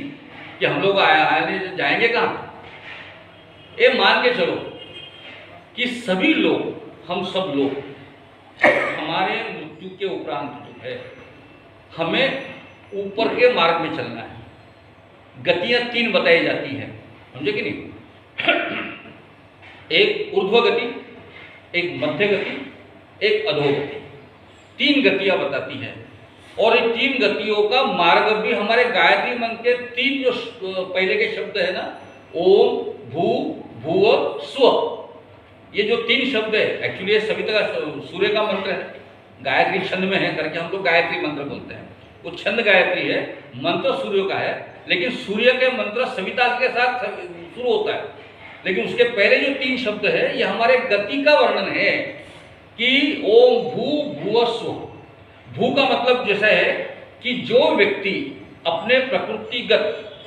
कि हम लोग आने जाएंगे कहाँ? ये मान के चलो कि सभी लोग, हम सब लोग, हमारे मृत्यु के उपरांत जो है हमें ऊपर के मार्ग में चलना है। गतियां 3 बताई जाती हैं, समझे कि नहीं? एक ऊर्ध्व गति, एक मध्य गति, एक अधोगति। 3 गतियां बताती हैं, और इन 3 गतियों का मार्ग भी हमारे गायत्री मंत्र के 3 जो पहले के शब्द है ना, ओम, भू, भुव, स्व, ये जो 3 शब्द है, एक्चुअली ये सविता का सूर्य का मंत्र है, गायत्री छंद में है करके हम लोग गायत्री मंत्र बोलते हैं। वो छंद गायत्री है, मंत्र सूर्य का है, लेकिन सूर्य के मंत्र सविता के साथ शुरू होता है। लेकिन उसके पहले जो 3 शब्द है, ये हमारे गति का वर्णन है कि ओम, भू, भुव, स्व। भू का मतलब जैसा है कि जो व्यक्ति अपने प्रकृतिगत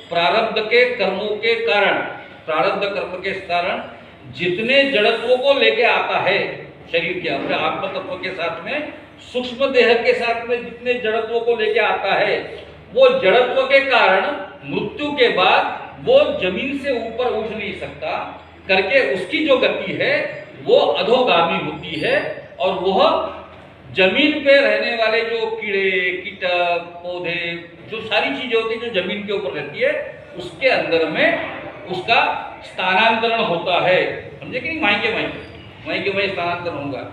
प्रारब्ध के कर्मों के कारण, प्रारब्ध कर्म के कारण जितने जड़त्वों को लेके आता है शरीर के, अपने आत्म तत्व के साथ में, सूक्ष्म देह के साथ में जितने जड़त्वों को लेके आता है, वो जड़त्व के कारण मृत्यु के बाद वो जमीन से ऊपर उठ नहीं सकता करके उसकी जो गति है वो अधोगामी होती है। और वह जमीन पे रहने वाले जो कीड़े, कीटक, पौधे, जो सारी चीजें होती है जो जमीन के ऊपर रहती है, उसके अंदर में उसका स्थानांतरण होता है। समझे कि नहीं? वहीं के वहीं स्थानांतरण होगा।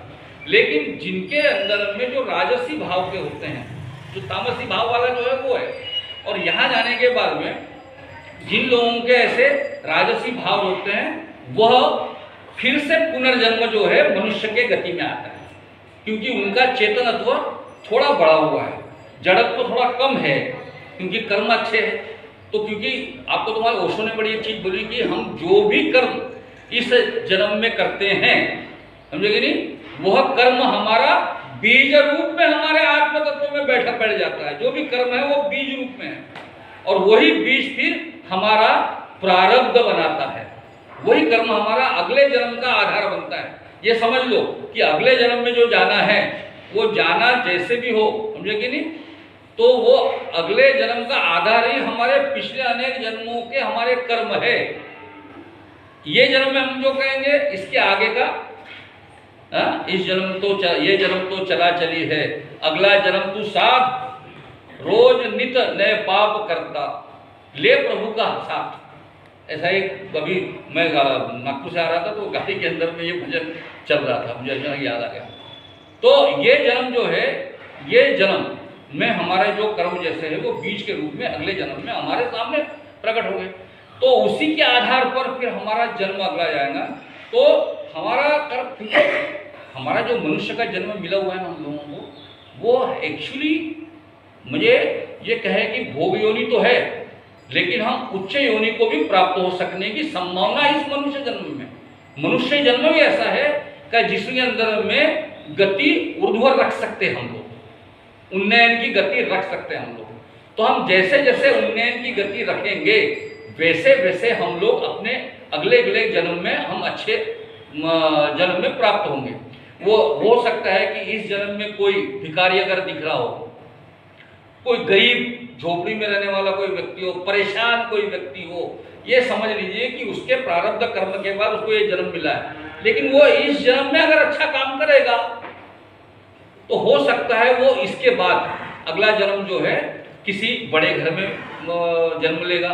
लेकिन जिनके अंदर में जो राजसी भाव के होते हैं, जो तामसी भाव वाला जो है वो है, और यहाँ जाने के बाद में जिन लोगों के ऐसे राजसी भाव होते हैं, वह फिर से पुनर्जन्म जो है मनुष्य के गति में आता है, क्योंकि उनका चेतनत्व थोड़ा बढ़ा हुआ है, जड़त्व थोड़ा कम है, क्योंकि कर्म अच्छे हैं। तो क्योंकि आपको तुम्हारे ओशो ने बड़ी एक चीज बोली कि हम जो भी कर्म इस जन्म में करते हैं समझे कि नहीं? वह कर्म हमारा बीज रूप में हमारे आत्म तत्व में बैठ जाता है। जो भी कर्म है वो बीज रूप में है, और वही बीज फिर हमारा प्रारब्ध बनाता है। वही कर्म हमारा अगले जन्म का आधार बनता है। ये समझ लो कि अगले जन्म में जो जाना है, वो जाना जैसे भी हो, समझे कि नहीं, तो वो अगले जन्म का आधार ही हमारे पिछले अनेक जन्मों के हमारे कर्म है। ये जन्म में हम जो कहेंगे, इसके आगे का इस जन्म तो ये जन्म तो चला चली है, अगला जन्म तू साथ, रोज नित नए पाप करता, ले प्रभु का साथ। ऐसा ही कभी मैं नागपुर से आ रहा था तो गाड़ी के अंदर में ये भजन चल रहा था, मुझे अचानक याद आ गया। तो ये जन्म जो है, ये जन्म में हमारे जो कर्म जैसे है वो बीज के रूप में अगले जन्म में हमारे सामने प्रकट हो गए। तो उसी के आधार पर फिर हमारा जन्म अगला जाएगा। तो हमारा कर्म, हमारा जो मनुष्य का जन्म मिला हुआ है ना हम लोगों को, वो एक्चुअली मुझे ये कहे कि भोग योनि तो है, लेकिन हम उच्च योनि को भी प्राप्त हो सकने की संभावना इस मनुष्य जन्म में। मनुष्य जन्म भी ऐसा है कि जिसके अंदर में गति ऊर्ध्वर रख सकते हैं हम लोग, उन्नयन की गति रख सकते हैं हम लोग। तो हम जैसे जैसे उन्नयन की गति रखेंगे, वैसे वैसे हम लोग अपने अगले अगले जन्म में हम अच्छे जन्म में प्राप्त होंगे। वो हो सकता है कि इस जन्म में कोई भिखारी अगर दिख रहा हो, कोई गरीब झोपड़ी में रहने वाला कोई व्यक्ति हो, परेशान कोई व्यक्ति हो, ये समझ लीजिए कि उसके प्रारब्ध कर्म के बाद उसको ये जन्म मिला है। लेकिन वो इस जन्म में अगर अच्छा काम करेगा तो हो सकता है वो इसके बाद अगला जन्म जो है किसी बड़े घर में जन्म लेगा,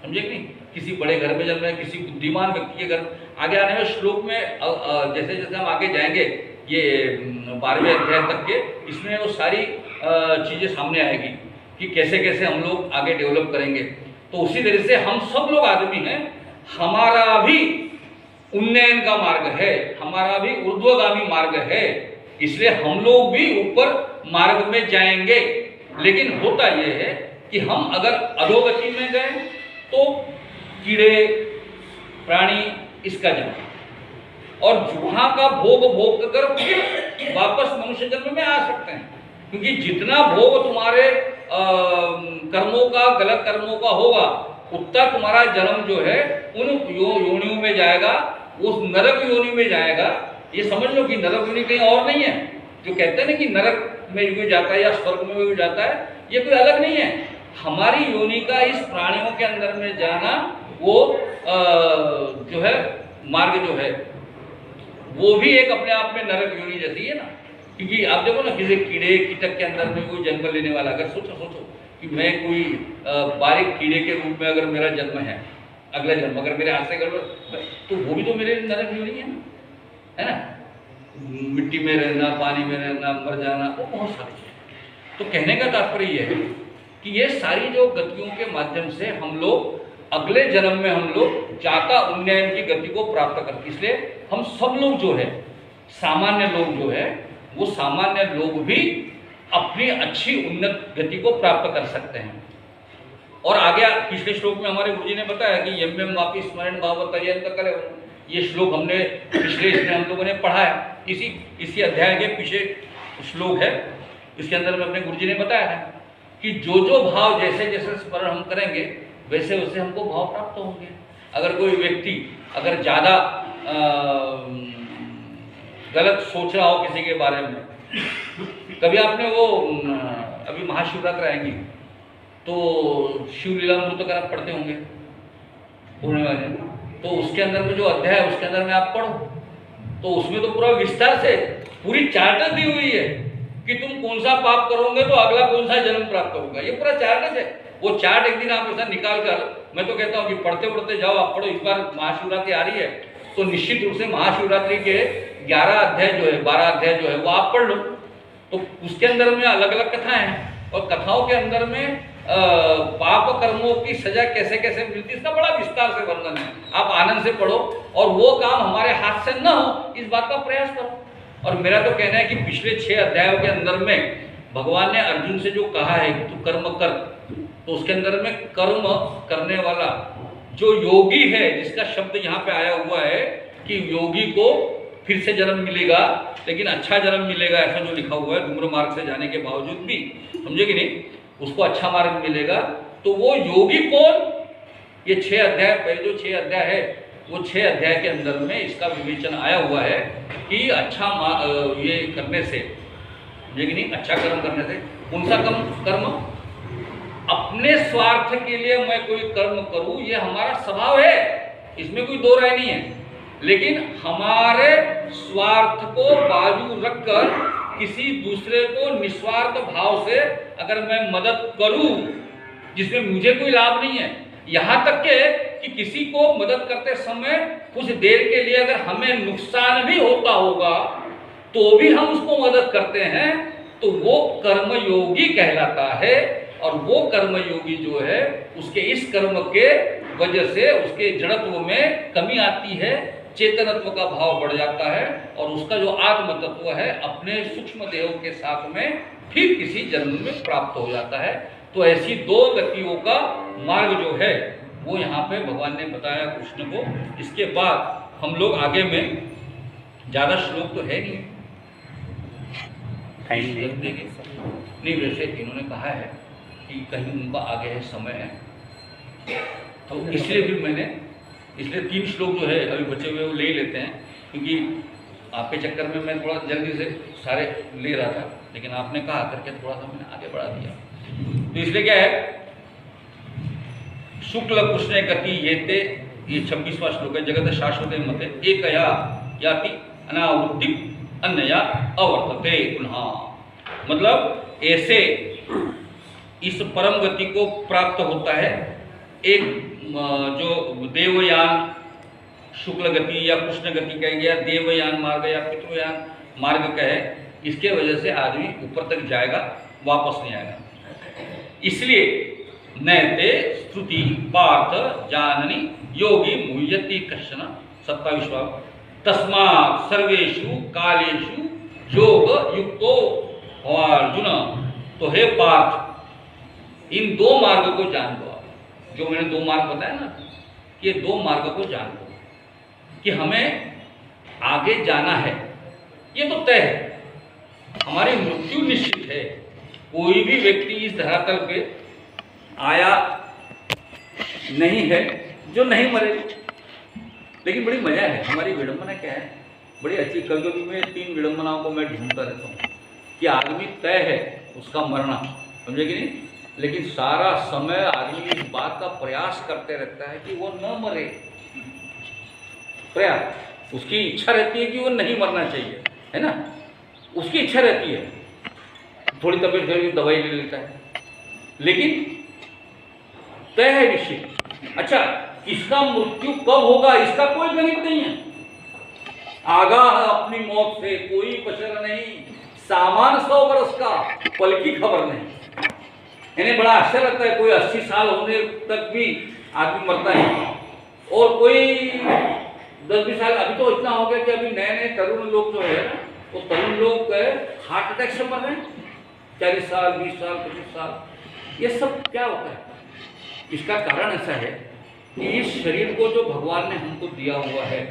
समझे कि नहीं? किसी बड़े घर में जन्म है, किसी बुद्धिमान व्यक्ति के घर। आगे आने में श्लोक में जैसे जैसे हम आगे जाएंगे ये 12वें अध्याय तक के, इसमें वो सारी चीज़ें सामने आएगी कि कैसे कैसे हम लोग आगे डेवलप करेंगे। तो उसी तरह से हम सब लोग आदमी हैं, हमारा भी उन्नयन का मार्ग है, हमारा भी ऊर्ध्वगामी मार्ग है, इसलिए हम लोग भी ऊपर मार्ग में जाएंगे। लेकिन होता यह है कि हम अगर अधोगति में गए तो कीड़े प्राणी इसका जन्म, और वहां का भोग कर फिर वापस मनुष्य जन्म में आ सकते हैं। क्योंकि जितना भोग तुम्हारे कर्मों का, गलत कर्मों का होगा, उतना तुम्हारा जन्म जो है उन योनियों में जाएगा, उस नरक योनि में जाएगा। ये समझ लो कि नरक योनि कहीं और नहीं है। जो कहते हैं ना कि नरक में भी जाता है या स्वर्ग में भी जाता है, ये कोई अलग नहीं है। हमारी योनि का इस प्राणियों के अंदर में जाना, वो जो है मार्ग जो है वो भी एक अपने आप में नरक योनि जैसी है ना। क्योंकि आप देखो ना, किसी कीड़े कीटक के अंदर में कोई जन्म लेने वाला, अगर सोचो कि मैं कोई बारीक कीड़े के रूप में अगर मेरा जन्म है, अगला जन्म अगर मेरे हाथ से गड़बड़, तो वो भी तो मेरे नरक योनि है ना। मिट्टी में रहना, पानी में रहना, मर जाना, वो बहुत सारी चीज़ें। तो कहने का तात्पर्य यह है कि ये सारी जो गतियों के माध्यम से हम लोग अगले जन्म में हम लोग जाता उन्नयन की गति को प्राप्त करते। इसलिए हम सब लोग जो है, सामान्य लोग जो है, वो सामान्य लोग भी अपनी अच्छी उन्नत गति को प्राप्त कर सकते हैं। और आगे पिछले श्लोक में हमारे गुरुजी ने बताया कि यम यम वापि स्मरण भावत करे। ये श्लोक हमने पिछले इसमें हम लोगों ने पढ़ा है, इसी अध्याय के पीछे श्लोक है। इसके अंदर में अपने गुरुजी ने बताया है कि जो भाव जैसे जैसे स्मरण हम करेंगे वैसे वैसे हमको भाव प्राप्त होंगे। अगर कोई व्यक्ति अगर ज़्यादा गलत सोच रहा हो किसी के बारे में, कभी आपने वो अभी महाशिवरात्रि आएंगी तो शिव लीलामृत अगर आप पढ़ते होंगे पूर्णिमा दिन, तो उसके अंदर में जो अध्याय है उसके अंदर में आप पढ़ो तो उसमें तो पूरा विस्तार से पूरी चार्ट दी हुई है कि तुम कौन सा पाप करोगे तो अगला कौन सा जन्म प्राप्त होगा। ये पूरा चार्ट है। वो चार्ट एक दिन आप ऐसा निकाल कर, मैं तो कहता हूँ कि पढ़ते पढ़ते जाओ, आप पढ़ो। इस बार महाशिवरात्रि आ रही है तो निश्चित रूप से महाशिवरात्रि के 11 अध्याय जो है, 12 अध्याय जो है वो आप पढ़ लो। तो उसके अंदर में अलग अलग कथाएं हैं और कथाओं के अंदर में पाप कर्मों की सजा कैसे कैसे मिलती है, इसका बड़ा विस्तार से वर्णन है। आप आनंद से पढ़ो और वो काम हमारे हाथ से न हो इस बात का प्रयास करो। और मेरा तो कहना है कि पिछले 6 अध्यायों के अंदर में भगवान ने अर्जुन से जो कहा है कि तू कर्म कर, तो उसके अंदर में कर्म करने वाला जो योगी है, जिसका शब्द यहाँ पे आया हुआ है कि योगी को फिर से जन्म मिलेगा, लेकिन अच्छा जन्म मिलेगा, ऐसा जो लिखा हुआ है धूम्र मार्ग से जाने के बावजूद भी, समझे कि नहीं, उसको अच्छा मार्ग मिलेगा। तो वो योगी कौन, ये 6 अध्याय, पहले जो 6 अध्याय है वो 6 अध्याय के अंदर में इसका विवेचन आया हुआ है कि अच्छा ये करने से, समझे नहीं, अच्छा कर्म करने से, कौन सा कर्म, अपने स्वार्थ के लिए मैं कोई कर्म करूं, ये हमारा स्वभाव है, इसमें कोई दो राय नहीं है। लेकिन हमारे स्वार्थ को बाजू रखकर किसी दूसरे को निस्वार्थ भाव से अगर मैं मदद करूं जिसमें मुझे कोई लाभ नहीं है, यहाँ तक के कि किसी को मदद करते समय कुछ देर के लिए अगर हमें नुकसान भी होता होगा तो भी हम उसको मदद करते हैं, तो वो कर्मयोगी कहलाता है। और वो कर्मयोगी जो है उसके इस कर्म के वजह से उसके जड़त्व में कमी आती है, चेतनत्व का भाव बढ़ जाता है और उसका जो आत्म तत्व है अपने सूक्ष्म देह के साथ में फिर किसी जन्म में प्राप्त हो जाता है। तो ऐसी 2 गतियों का मार्ग जो है वो यहाँ पे भगवान ने बताया कृष्ण को। इसके बाद हम लोग आगे में, ज़्यादा श्लोक तो है नहीं, वैसे इन्होंने कहा है कि कहीं उनका आगे है, समय है, तो इसलिए फिर मैंने 3 श्लोक जो है अभी बचे हुए वो ले लेते हैं, क्योंकि आपके चक्कर में मैं थोड़ा जल्दी से सारे ले रहा था, लेकिन आपने कहा करके थोड़ा सा मैंने आगे बढ़ा दिया। तो इसलिए क्या है, शुक्ल कृष्ण गति येते, ये 26वां श्लोक है, जगत शाश्वत मते एकया याति अनावृत्ति अन्यया अवर्तते पुनः। मतलब ऐसे इस परम गति को प्राप्त होता है एक जो देवयान शुक्ल गति या कृष्ण गति कहेंगे, या देवयान मार्ग या पितृयान मार्ग कहे, इसके वजह से आदमी ऊपर तक जाएगा, वापस नहीं आएगा। इसलिए नैते स्तुति पार्थ जाननी योगी मुह्यति कश्चन 27वां तस्मात् सर्वेषु कालेषु योग युक्तो अर्जुन। तो हे पार्थ, इन 2 मार्ग को जान लो। जो मैंने 2 मार्ग बताया ना, ये 2 मार्ग को जान लो कि हमें आगे जाना है, ये तो तय है, हमारी मृत्यु निश्चित है। कोई भी व्यक्ति इस धरातल पे आया नहीं है जो नहीं मरे। लेकिन बड़ी मजा है, हमारी विडंबना क्या है, बड़ी अच्छी। कभी में 3 विडंबनाओं को मैं ढूंढता रहता हूँ कि आदमी तय है उसका मरना, समझे कि नहीं, लेकिन सारा समय आदमी इस बात का प्रयास करते रहता है कि वो न मरे। प्रयास, उसकी इच्छा रहती है कि वो नहीं मरना चाहिए, है ना, उसकी इच्छा रहती है, थोड़ी तबीयत खराब दवाई ले लेता है, लेकिन तय है निश्चित। अच्छा, इसका मृत्यु कब होगा इसका कोई गणित नहीं है। आगाह है अपनी मौत से, कोई पशर नहीं, सामान 100 वर्ष का, पल की खबर नहीं। इन्हें बड़ा आश्चर्य लगता है, कोई 80 साल होने तक भी आदमी मरता है, और कोई 10-20 साल, अभी तो इतना हो गया कि अभी नए तरुण लोग जो है ना, वो तरुण लोग हार्ट अटैक से मर रहे हैं, 40 साल 20 साल 25 साल। ये सब क्या होता है? इसका कारण ऐसा है कि इस शरीर को जो भगवान ने हमको दिया हुआ है,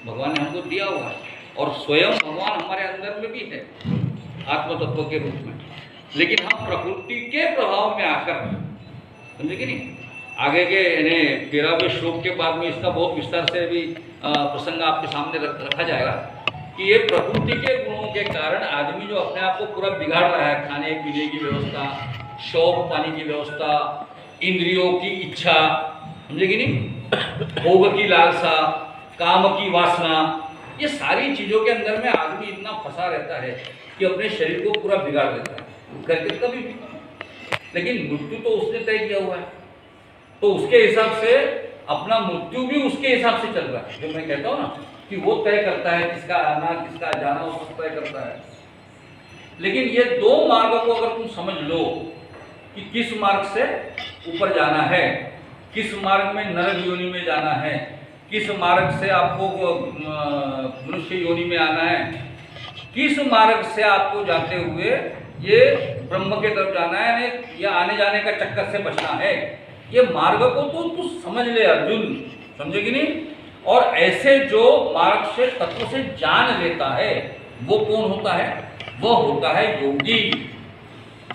भगवान ने हमको दिया हुआ है, और स्वयं भगवान हमारे अंदर में भी है आत्म तत्व के रूप में, लेकिन हम प्रकृति के प्रभाव में आकर, समझे कि नहीं, आगे के 13वें श्लोक के बाद में इसका बहुत विस्तार से भी प्रसंग आपके सामने रखा जाएगा कि ये प्रकृति के गुणों के कारण आदमी जो अपने आप को पूरा बिगाड़ रहा है, खाने पीने की व्यवस्था, शौक पानी की व्यवस्था, इंद्रियों की इच्छा, समझे कि नहीं, भोग की लालसा, काम की वासना, ये सारी चीज़ों के अंदर में आदमी इतना फंसा रहता है कि अपने शरीर को पूरा बिगाड़ देता है करके कभी भी। लेकिन मृत्यु तो उसने तय किया हुआ है, तो उसके हिसाब से अपना मृत्यु भी उसके हिसाब से चल रहा है। जो मैं कहता हूँ ना कि वो तय करता है किसका आना किसका जाना, वो सब तय करता है। लेकिन ये 2 मार्ग को अगर तुम समझ लो कि किस मार्ग से ऊपर जाना है, किस मार्ग में नरक योनि में जाना है, किस मार्ग से आपको मनुष्य योनि में आना है, किस मार्ग से आपको जाते हुए ये ब्रह्म के तरफ जाना है, या आने जाने का चक्कर से बचना है, ये मार्ग को तो तू समझ ले अर्जुन, समझे कि नहीं। और ऐसे जो मार्ग से तत्व से जान लेता है वो कौन होता है? वह होता है योगी।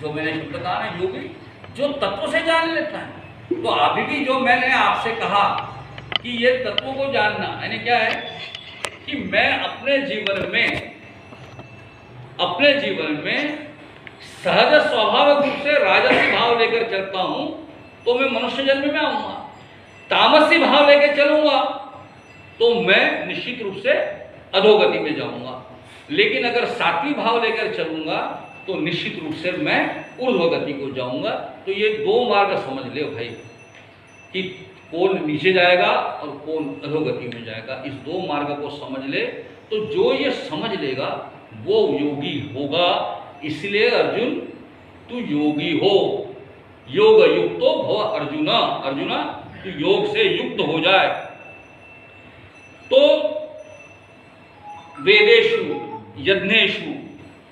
जो मैंने शब्द कहा ना योगी, जो तत्व से जान लेता है। तो अभी भी जो मैंने आपसे कहा कि ये तत्वों को जानना यानी क्या है कि मैं अपने जीवन में सहज स्वाभाविक रूप से राजसी भाव लेकर चलता हूं तो मैं मनुष्य जन्म में आऊंगा। तामसी भाव लेकर चलूंगा तो मैं निश्चित रूप से अधोगति में जाऊंगा। लेकिन अगर सात्विक भाव लेकर चलूंगा तो निश्चित रूप से मैं ऊर्ध्वगति को जाऊंगा। तो ये दो मार्ग समझ ले भाई कि कौन नीचे जाएगा और कौन अधोगति में जाएगा। इस दो मार्ग को समझ ले तो जो ये समझ लेगा वो योगी होगा। इसलिए अर्जुन तू योगी हो, योग युक्तो भव अर्जुना। अर्जुना तू योग से युक्त हो जाए। तो वेदेषु यज्ञेषु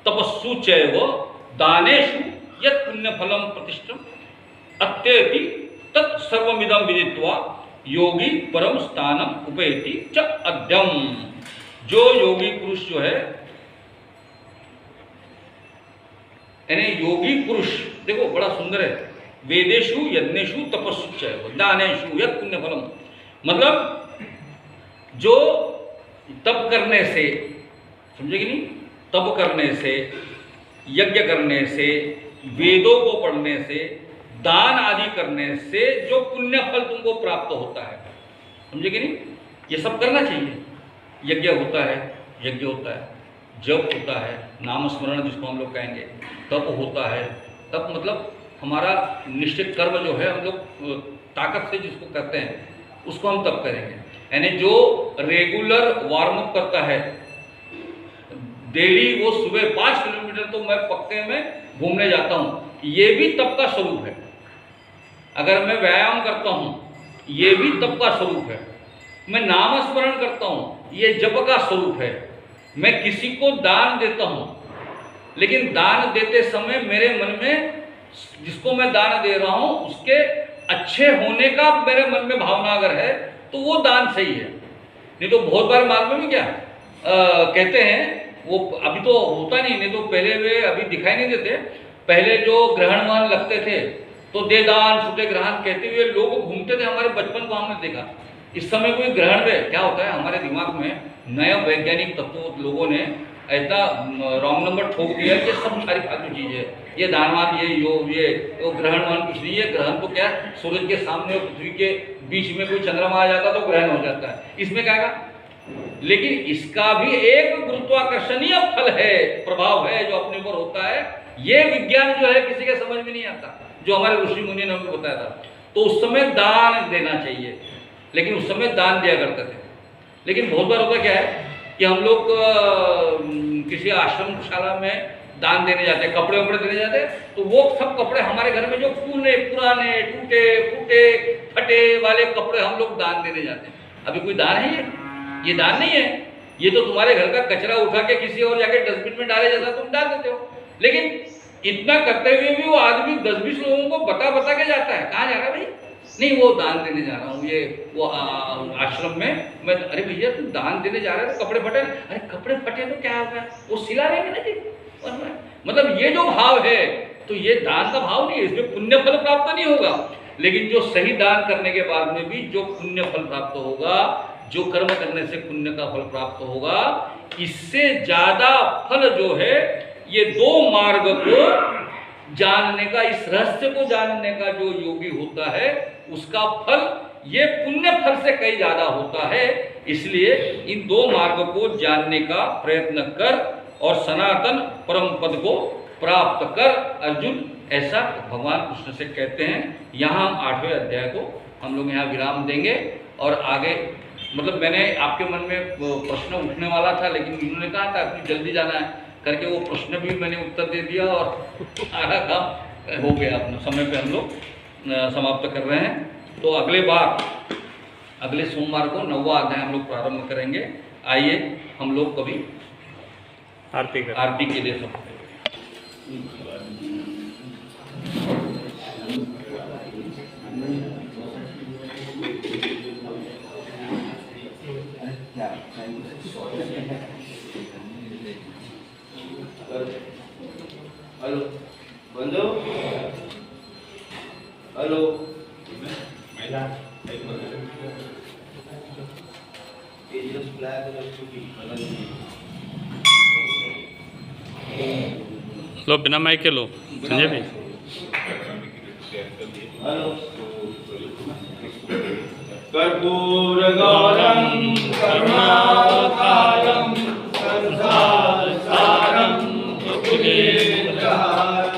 तपस्सु चैव दानेषु यत् पुण्यफलम प्रतिष्ठम अत्येति तत् सर्वमिदं विदित्वा योगी परम स्थानम उपैति च अद्यम। जो योगी पुरुष जो है यानी योगी पुरुष देखो बड़ा सुंदर है। वेदेषु यज्ञेषु तपस्सु चैव दानेषु यत् पुण्यफलम, मतलब जो तप करने से, समझे कि नहीं, तप करने से, यज्ञ करने से, वेदों को पढ़ने से, दान आदि करने से जो पुण्य फल तुमको प्राप्त होता है, समझे कि नहीं, ये सब करना चाहिए। यज्ञ होता है, यज्ञ होता है, जप होता है, नाम स्मरण जिसको हम लोग कहेंगे, तप होता है। तप मतलब हमारा निश्चित कर्म जो है हम लोग ताकत से जिसको करते हैं उसको हम तप करेंगे। यानी जो रेगुलर वार्म अप करता है डेली, वो सुबह 5 किलोमीटर तो मैं पक्के में घूमने जाता हूँ, ये भी तप का स्वरूप है। अगर मैं व्यायाम करता हूँ ये भी तप का स्वरूप है। मैं नाम स्मरण करता हूँ ये जप का स्वरूप है। मैं किसी को दान देता हूँ लेकिन दान देते समय मेरे मन में जिसको मैं दान दे रहा हूँ उसके अच्छे होने का मेरे मन में भावना अगर है तो वो दान सही है। नहीं तो बहुत बार मालूम है क्या कहते हैं, वो अभी तो होता नहीं तो पहले वे अभी दिखाई नहीं देते। पहले जो ग्रहण वहन लगते थे तो दे दान छूटे ग्रहण कहते हुए लोग घूमते थे। हमारे बचपन को हमने देखा। इस समय कोई ग्रहण में क्या होता है, हमारे दिमाग में नया वैज्ञानिक तत्व लोगों ने ऐसा रॉन्ग नंबर ठोक दिया कि सब सारी फालतू चीज़ है, ये दानवान, ये योग, ये तो ग्रहण वन कुछ नहीं है। ग्रहण तो क्या, सूरज के सामने और पृथ्वी के बीच में कोई चंद्रमा आ जाता तो ग्रहण हो जाता है, इसमें क्या है। लेकिन इसका भी एक गुरुत्वाकर्षणीय फल है, प्रभाव है जो अपने ऊपर होता है। ये विज्ञान जो है किसी के समझ में नहीं आता, जो हमारे ऋषि मुनि ने हमें बताया था। तो उस समय दान देना चाहिए, लेकिन उस समय दान दिया करते थे। लेकिन बहुत बार होता क्या है कि हम लोग किसी आश्रमशाला में दान देने जाते हैं, कपड़े वपड़े देने जाते हैं, तो वो सब कपड़े हमारे घर में जो पुराने टूटे फूटे फटे वाले कपड़े हम लोग दान देने जाते हैं। अभी कोई दान है ये दान नहीं है। ये तो तुम्हारे घर का कचरा उठा के किसी और जाके डस्टबिन में डाले जाता तुम डाल देते हो। लेकिन इतना करते हुए भी वो आदमी 10-20 लोगों को बता के जाता है, कहाँ जा रहा है भाई, नहीं वो दान देने जा रहा हूँ, ये वो आश्रम में मैं। अरे भैया तुम दान देने जा रहे हो, कपड़े फटे। अरे कपड़े फटे तो क्या होगा, वो सिला रहेंगे ना जी। मतलब ये जो भाव है तो ये दान का भाव नहीं है, इसमें पुण्य फल प्राप्त नहीं होगा। लेकिन जो सही दान करने के बाद में भी जो पुण्य फल प्राप्त होगा, जो कर्म करने से पुण्य का फल प्राप्त होगा, इससे ज्यादा फल जो है ये दो मार्ग को जानने का, इस रहस्य को जानने का जो योगी होता है उसका फल ये पुण्य फल से कहीं ज्यादा होता है। इसलिए इन दो मार्ग को जानने का प्रयत्न कर और सनातन परम पद को प्राप्त कर अर्जुन, ऐसा भगवान कृष्ण से कहते हैं। यहाँ हम 8वें अध्याय को हम लोग यहाँ विराम देंगे और आगे, मतलब मैंने आपके मन में प्रश्न उठने वाला था लेकिन इन्होंने कहा था कि जल्दी जाना है करके, वो प्रश्न भी मैंने उत्तर दे दिया और सारा काम हो गया। अपने समय पे हम लोग समाप्त कर रहे हैं। तो अगले बार, अगले सोमवार को 9वां अध्याय हम लोग प्रारंभ करेंगे। आइए हम लोग कभी आरती के लिए सब हेलो बंधु हेलो लो बिना माइक के लो संजय भाई। हेलो कर्पूर गौरम करुणावतारम संसार सारम सुखदेवहारम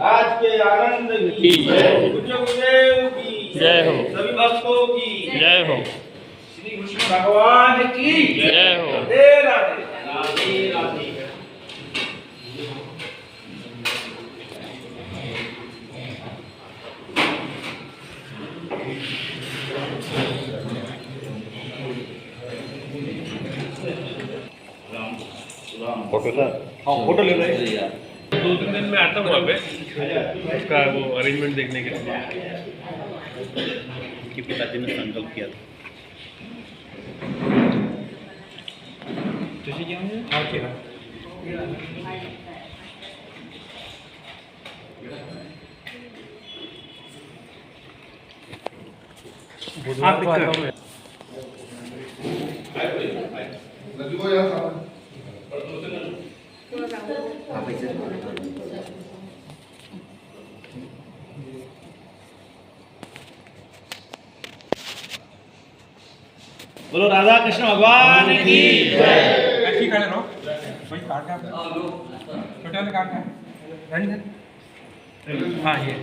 आज के आनंद की गुरुदेव की जय हो। सभी भक्तों की जय हो। श्री कृष्ण भगवान की जय हो। राधे राधे राधे राधे। फोटो सर, हाँ फोटो ले रहे हैं। 2-3 दिन में आता हूँ मैं उसका वो अरेंजमेंट देखने के लिए कि पिताजी ने संकल्प किया था। बोलो राधा कृष्ण भगवान की जय। ऐसे ही खड़े रहो भाई काट का छोटे वाले काट का रंजन हाँ ये